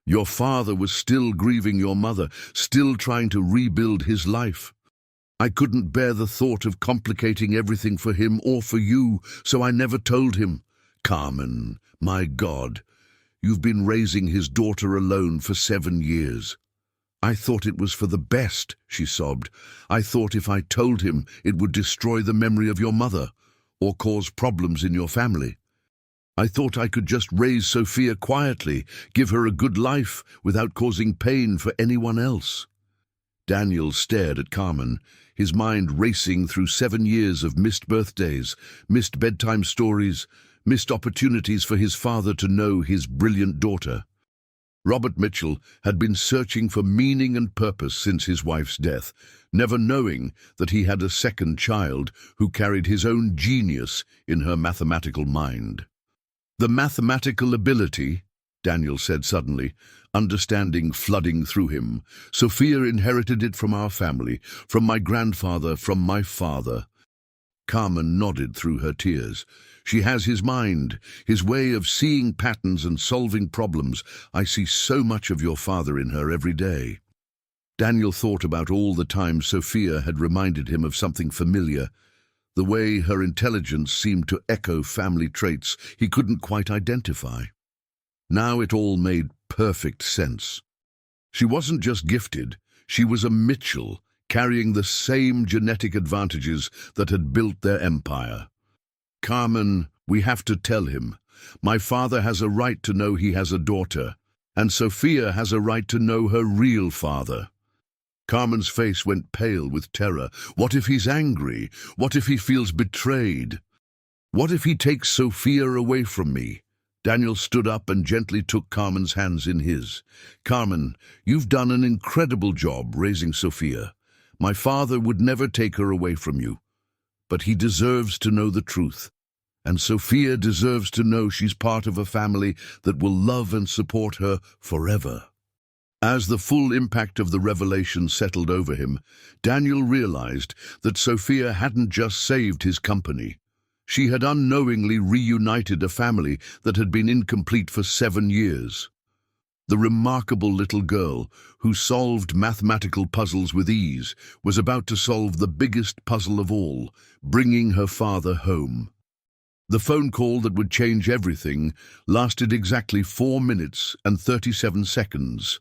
Your father was still grieving your mother, still trying to rebuild his life. I couldn't bear the thought of complicating everything for him or for you, so I never told him. Carmen, my God, you've been raising his daughter alone for 7 years. I thought it was for the best, she sobbed. I thought if I told him, it would destroy the memory of your mother, or cause problems in your family. I thought I could just raise Sophia quietly, give her a good life without causing pain for anyone else. Daniel stared at Carmen, his mind racing through 7 years of missed birthdays, missed bedtime stories, missed opportunities for his father to know his brilliant daughter. Robert Mitchell had been searching for meaning and purpose since his wife's death, never knowing that he had a second child who carried his own genius in her mathematical mind. The mathematical ability, Daniel said suddenly, understanding flooding through him. Sophia inherited it from our family, from my grandfather, from my father. Carmen nodded through her tears. She has his mind, his way of seeing patterns and solving problems. I see so much of your father in her every day. Daniel thought about all the times Sophia had reminded him of something familiar, the way her intelligence seemed to echo family traits he couldn't quite identify. Now it all made perfect sense. She wasn't just gifted, she was a Mitchell, carrying the same genetic advantages that had built their empire. Carmen, we have to tell him. My father has a right to know he has a daughter, and Sophia has a right to know her real father. Carmen's face went pale with terror. What if he's angry? What if he feels betrayed? What if he takes Sophia away from me? Daniel stood up and gently took Carmen's hands in his. Carmen, you've done an incredible job raising Sophia. My father would never take her away from you. But he deserves to know the truth. And Sophia deserves to know she's part of a family that will love and support her forever. As the full impact of the revelation settled over him, Daniel realized that Sophia hadn't just saved his company. She had unknowingly reunited a family that had been incomplete for 7 years. The remarkable little girl, who solved mathematical puzzles with ease, was about to solve the biggest puzzle of all, bringing her father home. The phone call that would change everything lasted exactly 4 minutes and 37 seconds.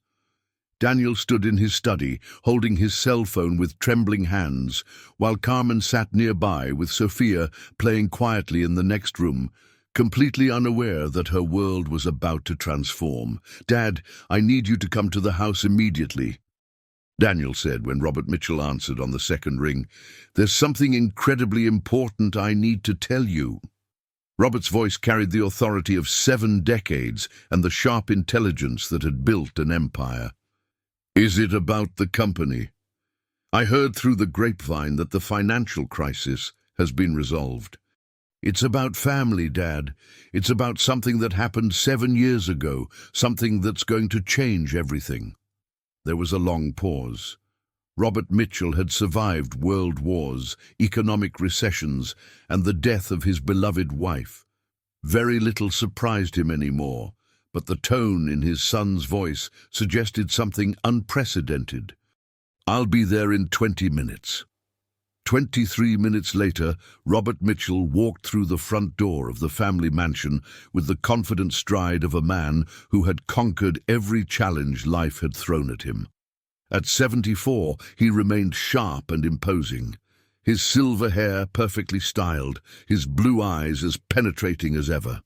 Daniel stood in his study, holding his cell phone with trembling hands, while Carmen sat nearby with Sophia playing quietly in the next room, completely unaware that her world was about to transform. "Dad, I need you to come to the house immediately," Daniel said when Robert Mitchell answered on the second ring. "There's something incredibly important I need to tell you." Robert's voice carried the authority of 7 decades and the sharp intelligence that had built an empire. "Is it about the company? I heard through the grapevine that the financial crisis has been resolved. It's about family, Dad. It's about something that happened 7 years ago, something that's going to change everything." There was a long pause. Robert Mitchell had survived world wars, economic recessions, and the death of his beloved wife. Very little surprised him anymore, but the tone in his son's voice suggested something unprecedented. "I'll be there in 20 minutes. 23 minutes later, Robert Mitchell walked through the front door of the family mansion with the confident stride of a man who had conquered every challenge life had thrown at him. At 74, he remained sharp and imposing, his silver hair perfectly styled, his blue eyes as penetrating as ever.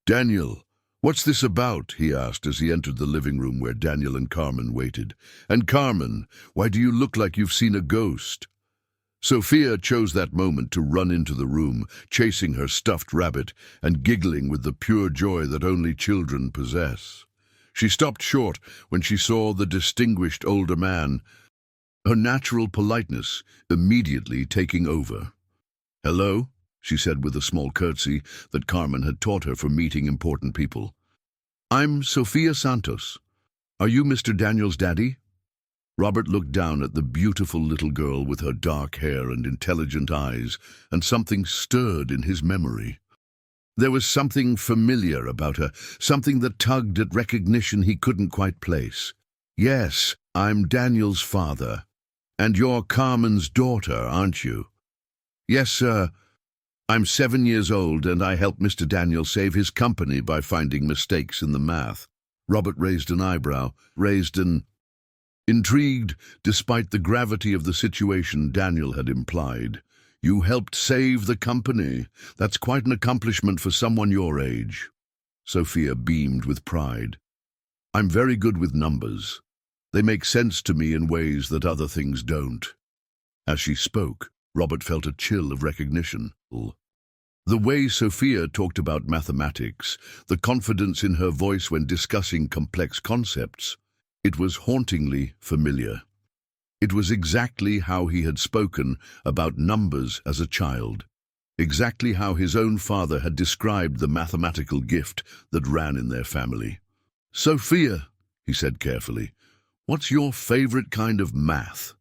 "Daniel, what's this about?" he asked as he entered the living room where Daniel and Carmen waited. "And Carmen, why do you look like you've seen a ghost?" Sophia chose that moment to run into the room, chasing her stuffed rabbit and giggling with the pure joy that only children possess. She stopped short when she saw the distinguished older man, her natural politeness immediately taking over. "Hello," she said with a small curtsy that Carmen had taught her for meeting important people. "I'm Sophia Santos. Are you Mr. Daniel's daddy?" Robert looked down at the beautiful little girl with her dark hair and intelligent eyes, and something stirred in his memory. There was something familiar about her, something that tugged at recognition he couldn't quite place. "Yes, I'm Daniel's father. And you're Carmen's daughter, aren't you?" "Yes, sir. I'm 7 years old, and I helped Mr. Daniel save his company by finding mistakes in the math." Robert raised an eyebrow, intrigued, despite the gravity of the situation Daniel had implied. "You helped save the company. That's quite an accomplishment for someone your age." Sophia beamed with pride. "I'm very good with numbers. They make sense to me in ways that other things don't." As she spoke, Robert felt a chill of recognition. The way Sophia talked about mathematics, the confidence in her voice when discussing complex concepts, it was hauntingly familiar. It was exactly how he had spoken about numbers as a child, exactly how his own father had described the mathematical gift that ran in their family. "Sophia," he said carefully, "what's your favorite kind of math?"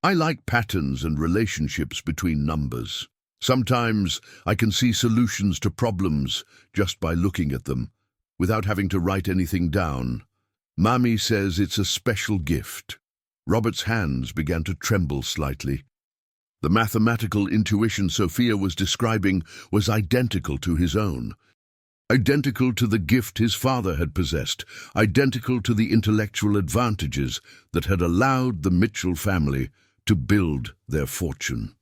"I like patterns and relationships between numbers. Sometimes I can see solutions to problems just by looking at them, without having to write anything down. Mommy says it's a special gift." Robert's hands began to tremble slightly. The mathematical intuition Sophia was describing was identical to his own, identical to the gift his father had possessed, identical to the intellectual advantages that had allowed the Mitchell family to build their fortune.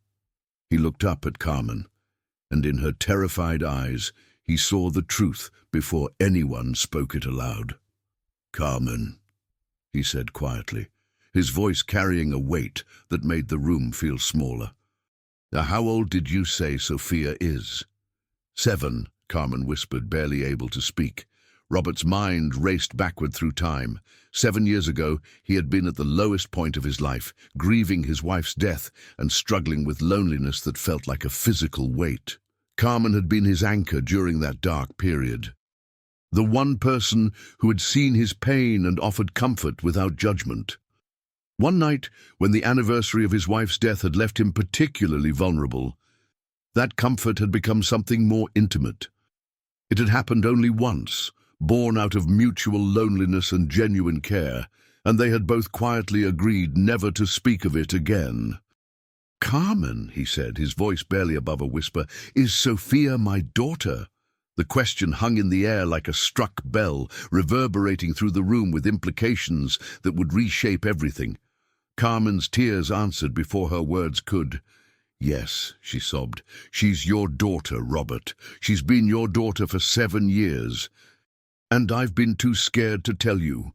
He looked up at Carmen, and in her terrified eyes he saw the truth before anyone spoke it aloud. "Carmen," he said quietly, his voice carrying a weight that made the room feel smaller. "How old did you say Sophia is?" 7, Carmen whispered, barely able to speak. Robert's mind raced backward through time. 7 years ago, he had been at the lowest point of his life, grieving his wife's death and struggling with loneliness that felt like a physical weight. Carmen had been his anchor during that dark period. The one person who had seen his pain and offered comfort without judgment. One night, when the anniversary of his wife's death had left him particularly vulnerable, that comfort had become something more intimate. It had happened only once, born out of mutual loneliness and genuine care, and they had both quietly agreed never to speak of it again. "Carmen," he said, his voice barely above a whisper, "is Sophia my daughter?" The question hung in the air like a struck bell, reverberating through the room with implications that would reshape everything. Carmen's tears answered before her words could. "Yes," she sobbed. "She's your daughter, Robert. She's been your daughter for 7 years. And I've been too scared to tell you."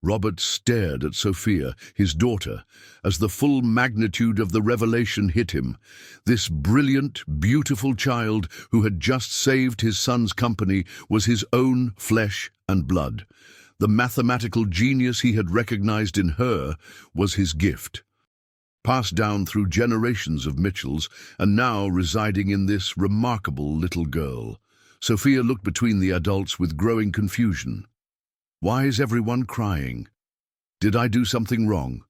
Robert stared at Sophia, his daughter, as the full magnitude of the revelation hit him. This brilliant, beautiful child who had just saved his son's company was his own flesh and blood. The mathematical genius he had recognized in her was his gift, passed down through generations of Mitchells and now residing in this remarkable little girl. Sophia looked between the adults with growing confusion. "Why is everyone crying? Did I do something wrong?"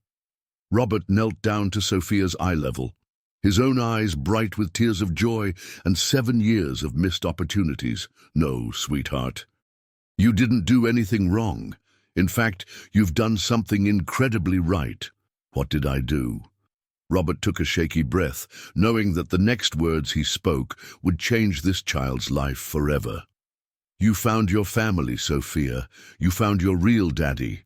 Robert knelt down to Sophia's eye level, his own eyes bright with tears of joy and 7 years of missed opportunities. "No, sweetheart. You didn't do anything wrong. In fact, you've done something incredibly right." "What did I do?" Robert took a shaky breath, knowing that the next words he spoke would change this child's life forever. "You found your family, Sophia. You found your real daddy."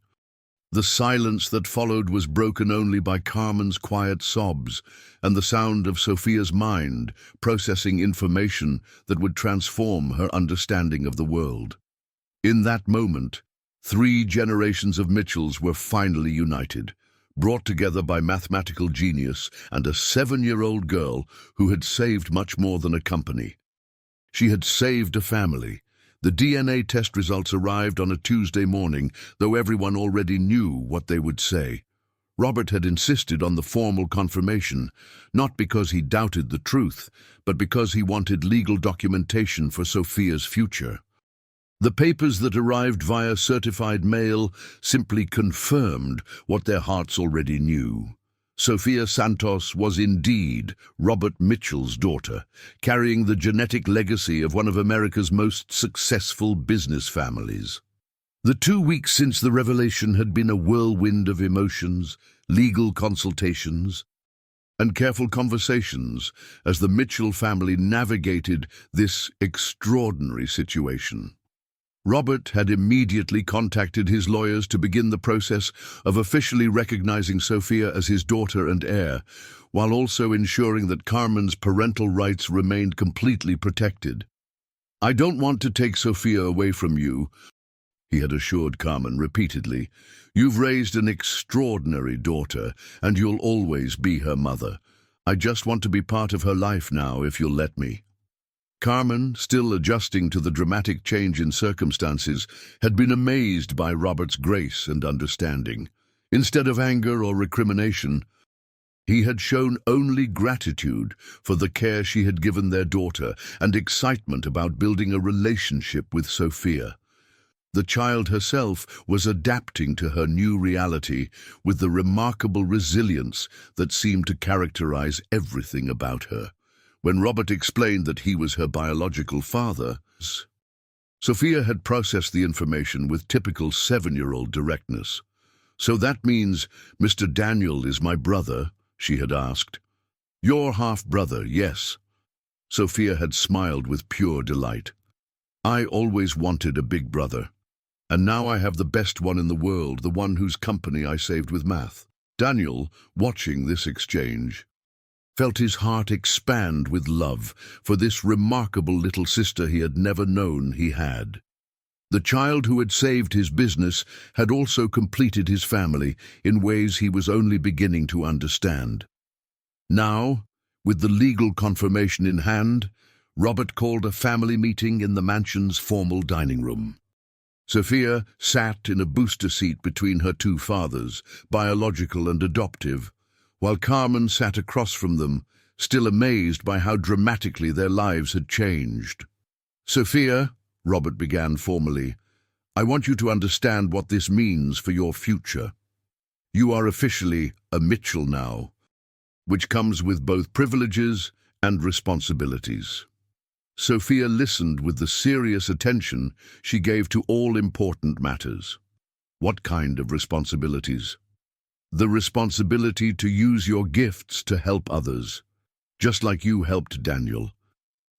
The silence that followed was broken only by Carmen's quiet sobs and the sound of Sophia's mind processing information that would transform her understanding of the world. In that moment, 3 generations of Mitchells were finally united, brought together by mathematical genius and a 7-year-old girl who had saved much more than a company. She had saved a family. The DNA test results arrived on a Tuesday morning, though everyone already knew what they would say. Robert had insisted on the formal confirmation, not because he doubted the truth, but because he wanted legal documentation for Sophia's future. The papers that arrived via certified mail simply confirmed what their hearts already knew. Sophia Santos was indeed Robert Mitchell's daughter, carrying the genetic legacy of one of America's most successful business families. The 2 weeks since the revelation had been a whirlwind of emotions, legal consultations, and careful conversations as the Mitchell family navigated this extraordinary situation. Robert had immediately contacted his lawyers to begin the process of officially recognizing Sophia as his daughter and heir, while also ensuring that Carmen's parental rights remained completely protected. "I don't want to take Sophia away from you," he had assured Carmen repeatedly. "You've raised an extraordinary daughter, and you'll always be her mother. I just want to be part of her life now, if you'll let me." Carmen, still adjusting to the dramatic change in circumstances, had been amazed by Robert's grace and understanding. Instead of anger or recrimination, he had shown only gratitude for the care she had given their daughter and excitement about building a relationship with Sophia. The child herself was adapting to her new reality with the remarkable resilience that seemed to characterize everything about her. When Robert explained that he was her biological father, Sophia had processed the information with typical 7-year-old directness. "So that means Mr. Daniel is my brother?" she had asked. "Your half-brother, yes." Sophia had smiled with pure delight. "I always wanted a big brother, and now I have the best one in the world, the one whose company I saved with math." Daniel, watching this exchange, felt his heart expand with love for this remarkable little sister he had never known he had. The child who had saved his business had also completed his family in ways he was only beginning to understand. Now, with the legal confirmation in hand, Robert called a family meeting in the mansion's formal dining room. Sophia sat in a booster seat between her 2 fathers, biological and adoptive, while Carmen sat across from them, still amazed by how dramatically their lives had changed. "Sophia," Robert began formally, "I want you to understand what this means for your future. You are officially a Mitchell now, which comes with both privileges and responsibilities." Sophia listened with the serious attention she gave to all important matters. "What kind of responsibilities?" "The responsibility to use your gifts to help others, just like you helped Daniel.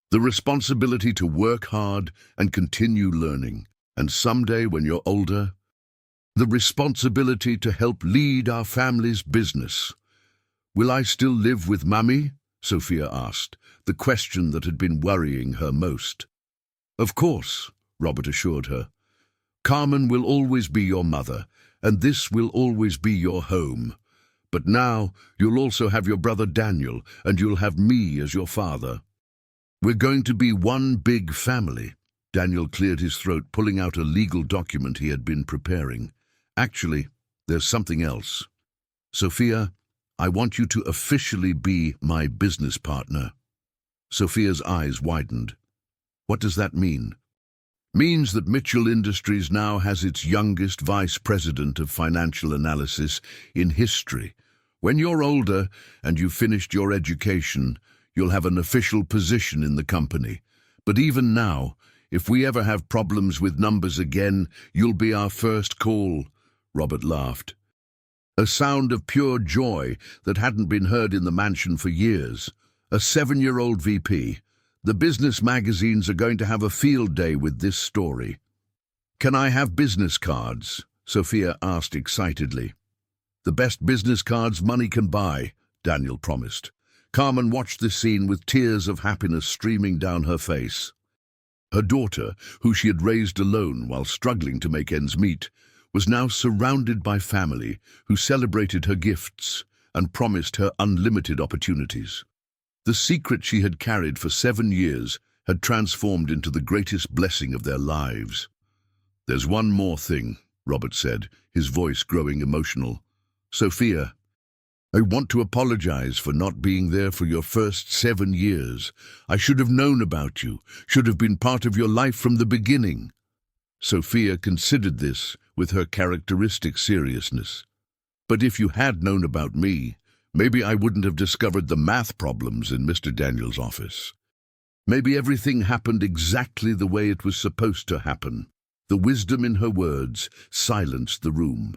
The responsibility to work hard and continue learning, and someday when you're older, the responsibility to help lead our family's business." "Will I still live with Mummy?" Sophia asked, the question that had been worrying her most. "Of course," Robert assured her. "Carmen will always be your mother, and this will always be your home. But now you'll also have your brother Daniel, and you'll have me as your father. We're going to be one big family." Daniel cleared his throat, pulling out a legal document he had been preparing. "Actually, there's something else. Sophia, I want you to officially be my business partner." Sophia's eyes widened. "What does that mean?" "Means that Mitchell Industries now has its youngest vice president of financial analysis in history. When you're older and you've finished your education, you'll have an official position in the company. But even now, if we ever have problems with numbers again, you'll be our first call." Robert laughed. a sound of pure joy that hadn't been heard in the mansion for years. A 7-year-old VP. The business magazines are going to have a field day with this story. "Can I have business cards?" Sophia asked excitedly. "The best business cards money can buy," Daniel promised. Carmen watched this scene with tears of happiness streaming down her face. Her daughter, who she had raised alone while struggling to make ends meet, was now surrounded by family who celebrated her gifts and promised her unlimited opportunities. The secret she had carried for 7 years had transformed into the greatest blessing of their lives. "There's one more thing," Robert said, his voice growing emotional. "Sophia, I want to apologize for not being there for your first 7 years. I should have known about you, should have been part of your life from the beginning." Sophia considered this with her characteristic seriousness. "But if you had known about me, maybe I wouldn't have discovered the math problems in Mr. Daniel's office. Maybe everything happened exactly the way it was supposed to happen." The wisdom in her words silenced the room.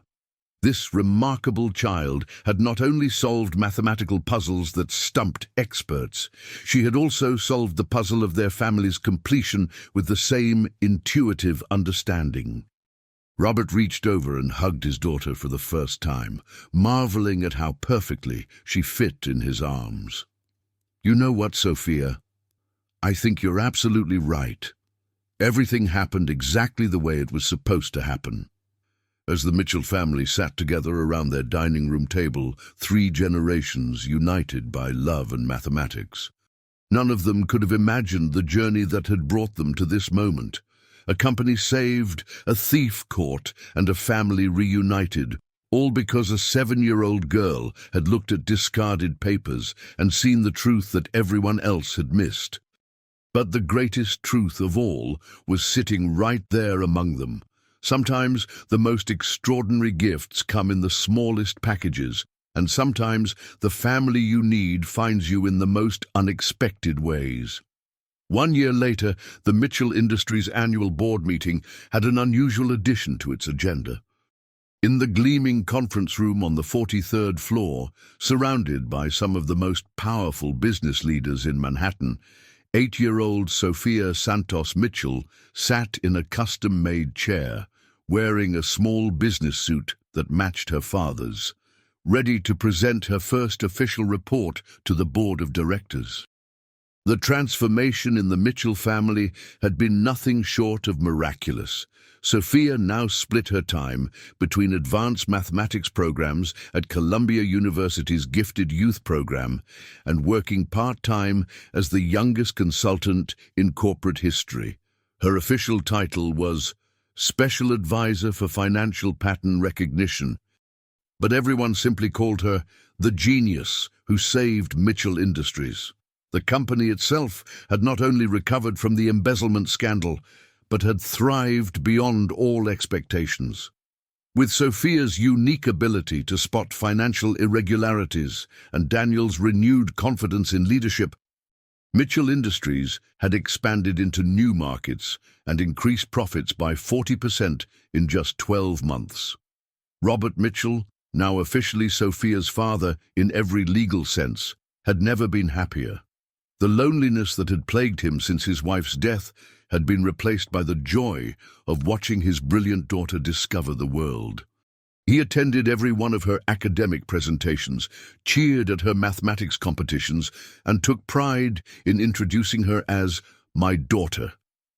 This remarkable child had not only solved mathematical puzzles that stumped experts, she had also solved the puzzle of their family's completion with the same intuitive understanding. Robert reached over and hugged his daughter for the first time, marveling at how perfectly she fit in his arms. "You know what, Sophia? I think you're absolutely right. Everything happened exactly the way it was supposed to happen." As the Mitchell family sat together around their dining room table, 3 generations united by love and mathematics, none of them could have imagined the journey that had brought them to this moment. A company saved, a thief caught, and a family reunited, all because a 7-year-old girl had looked at discarded papers and seen the truth that everyone else had missed. But the greatest truth of all was sitting right there among them. Sometimes the most extraordinary gifts come in the smallest packages, and sometimes the family you need finds you in the most unexpected ways. 1 year later, the Mitchell Industries annual board meeting had an unusual addition to its agenda. In the gleaming conference room on the 43rd floor, surrounded by some of the most powerful business leaders in Manhattan, 8-year-old Sophia Santos Mitchell sat in a custom-made chair, wearing a small business suit that matched her father's, ready to present her first official report to the board of directors. The transformation in the Mitchell family had been nothing short of miraculous. Sophia now split her time between advanced mathematics programs at Columbia University's Gifted Youth Program and working part-time as the youngest consultant in corporate history. Her official title was Special Advisor for Financial Pattern Recognition, but everyone simply called her the genius who saved Mitchell Industries. The company itself had not only recovered from the embezzlement scandal, but had thrived beyond all expectations. With Sophia's unique ability to spot financial irregularities and Daniel's renewed confidence in leadership, Mitchell Industries had expanded into new markets and increased profits by 40% in just 12 months. Robert Mitchell, now officially Sophia's father in every legal sense, had never been happier. The loneliness that had plagued him since his wife's death had been replaced by the joy of watching his brilliant daughter discover the world. He attended every one of her academic presentations, cheered at her mathematics competitions, and took pride in introducing her as my daughter,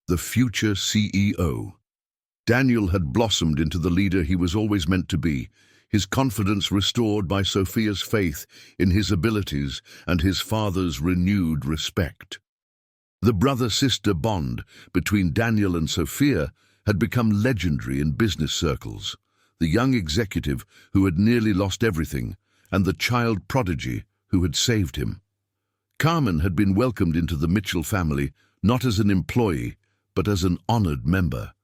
the future CEO. Daniel had blossomed into the leader he was always meant to be, his confidence restored by Sophia's faith in his abilities and his father's renewed respect. The brother-sister bond between Daniel and Sophia had become legendary in business circles. The young executive who had nearly lost everything, and the child prodigy who had saved him. Carmen had been welcomed into the Mitchell family not as an employee, but as an honored member.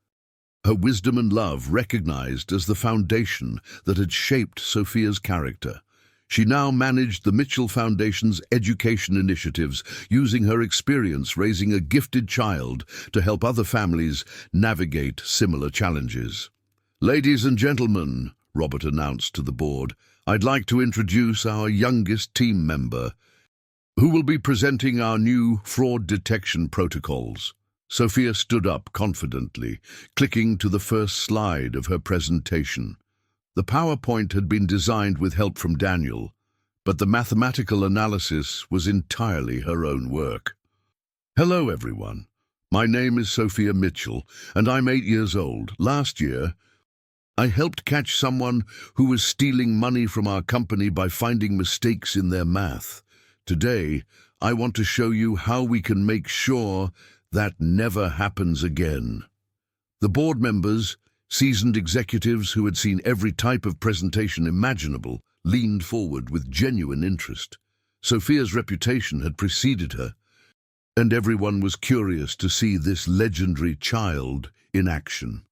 Her wisdom and love recognized as the foundation that had shaped Sophia's character. She now managed the Mitchell Foundation's education initiatives, using her experience raising a gifted child to help other families navigate similar challenges. "Ladies and gentlemen, Robert announced to the board, "I'd like to introduce our youngest team member, who will be presenting our new fraud detection protocols." Sophia stood up confidently, clicking to the first slide of her presentation. The PowerPoint had been designed with help from Daniel, but the mathematical analysis was entirely her own work. "Hello, everyone. My name is Sophia Mitchell, and I'm 8 years old. Last year, I helped catch someone who was stealing money from our company by finding mistakes in their math. Today, I want to show you how we can make sure that never happens again." The board members, seasoned executives who had seen every type of presentation imaginable, leaned forward with genuine interest. Sophia's reputation had preceded her, and everyone was curious to see this legendary child in action.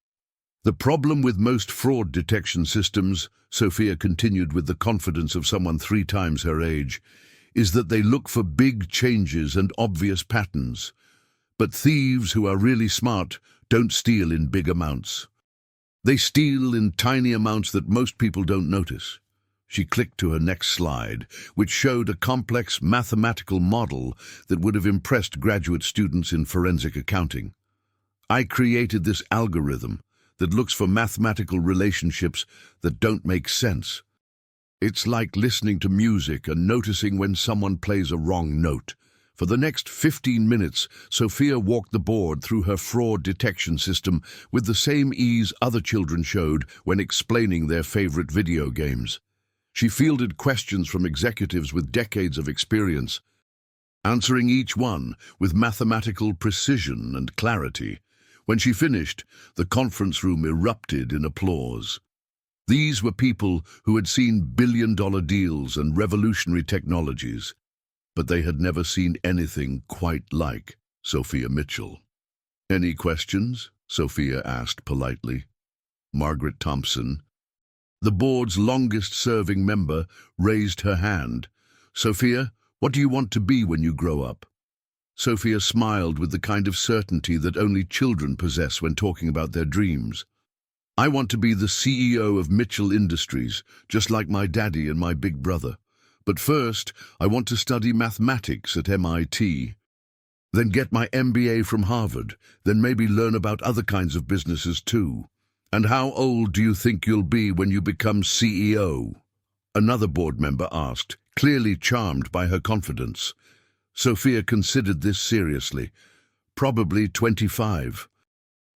"The problem with most fraud detection systems," Sophia continued with the confidence of someone 3 times her age, "is that they look for big changes and obvious patterns. But thieves who are really smart don't steal in big amounts. They steal in tiny amounts that most people don't notice." She clicked to her next slide, which showed a complex mathematical model that would have impressed graduate students in forensic accounting. "I created this algorithm that looks for mathematical relationships that don't make sense. It's like listening to music and noticing when someone plays a wrong note." For the next 15 minutes, Sophia walked the board through her fraud detection system with the same ease other children showed when explaining their favorite video games. She fielded questions from executives with decades of experience, answering each one with mathematical precision and clarity. When she finished, the conference room erupted in applause. These were people who had seen billion-dollar deals and revolutionary technologies, but they had never seen anything quite like Sophia Mitchell. "Any questions?" Sophia asked politely. Margaret Thompson, the board's longest-serving member, raised her hand. "Sophia, what do you want to be when you grow up?" Sophia smiled with the kind of certainty that only children possess when talking about their dreams. "I want to be the CEO of Mitchell Industries, just like my daddy and my big brother. But first, I want to study mathematics at MIT, then get my MBA from Harvard, then maybe learn about other kinds of businesses too." "And how old do you think you'll be when you become CEO?" another board member asked, clearly charmed by her confidence. Sophia considered this seriously. "Probably 25.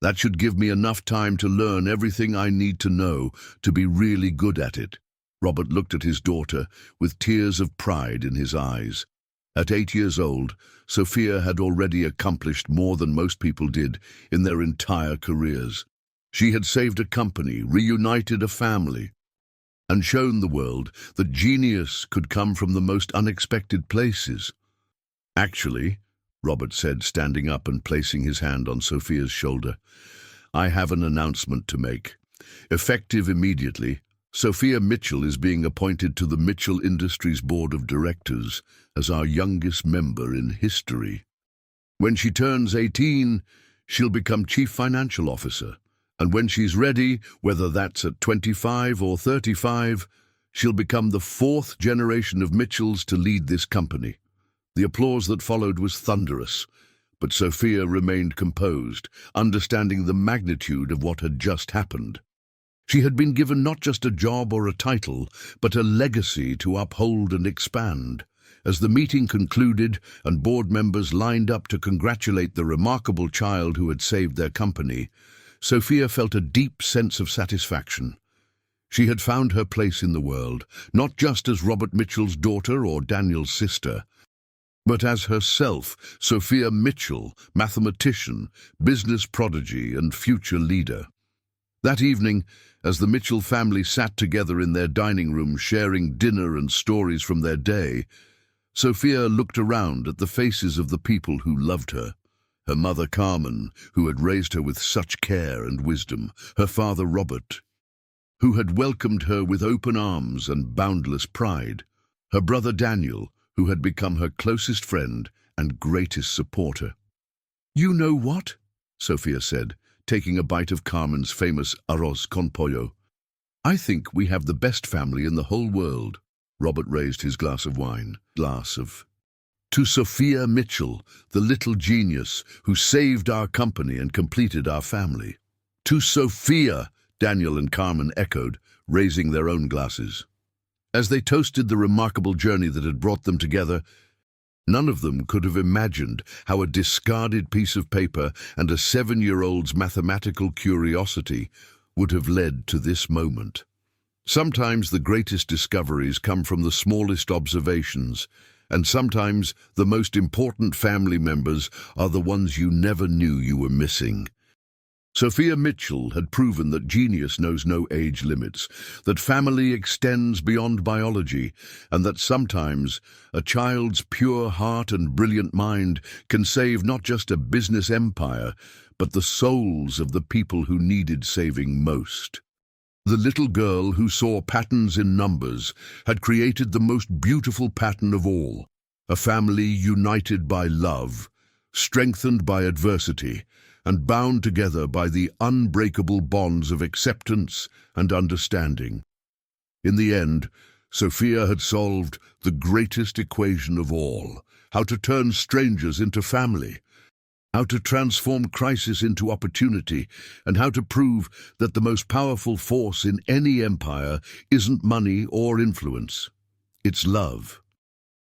That should give me enough time to learn everything I need to know to be really good at it." Robert looked at his daughter with tears of pride in his eyes. At 8 years old, Sophia had already accomplished more than most people did in their entire careers. She had saved a company, reunited a family, and shown the world that genius could come from the most unexpected places. "Actually," Robert said, standing up and placing his hand on Sophia's shoulder, "I have an announcement to make. Effective immediately, Sophia Mitchell is being appointed to the Mitchell Industries Board of Directors as our youngest member in history. When she turns 18, she'll become Chief Financial Officer, and when she's ready, whether that's at 25 or 35, she'll become the 4th generation of Mitchells to lead this company." The applause that followed was thunderous, but Sophia remained composed, understanding the magnitude of what had just happened. She had been given not just a job or a title, but a legacy to uphold and expand. As the meeting concluded and board members lined up to congratulate the remarkable child who had saved their company, Sophia felt a deep sense of satisfaction. She had found her place in the world, not just as Robert Mitchell's daughter or Daniel's sister, but as herself, Sophia Mitchell, mathematician, business prodigy, and future leader. That evening, as the Mitchell family sat together in their dining room sharing dinner and stories from their day, Sophia looked around at the faces of the people who loved her. Her mother Carmen, who had raised her with such care and wisdom, her father Robert, who had welcomed her with open arms and boundless pride, her brother Daniel, who had become her closest friend and greatest supporter. "You know what?" Sophia said, taking a bite of Carmen's famous arroz con pollo. I think we have the best family in the whole world. Robert raised his glass of wine. To Sophia Mitchell, the little genius who saved our company and completed our family. To Sophia, Daniel and Carmen echoed, raising their own glasses. As they toasted the remarkable journey that had brought them together, none of them could have imagined how a discarded piece of paper and a 7-year-old's mathematical curiosity would have led to this moment. Sometimes the greatest discoveries come from the smallest observations, and sometimes the most important family members are the ones you never knew you were missing. Sophia Mitchell had proven that genius knows no age limits, that family extends beyond biology, and that sometimes a child's pure heart and brilliant mind can save not just a business empire, but the souls of the people who needed saving most. The little girl who saw patterns in numbers had created the most beautiful pattern of all, a family united by love, strengthened by adversity, and bound together by the unbreakable bonds of acceptance and understanding. In the end, Sophia had solved the greatest equation of all: how to turn strangers into family, how to transform crisis into opportunity, and how to prove that the most powerful force in any empire isn't money or influence. It's love.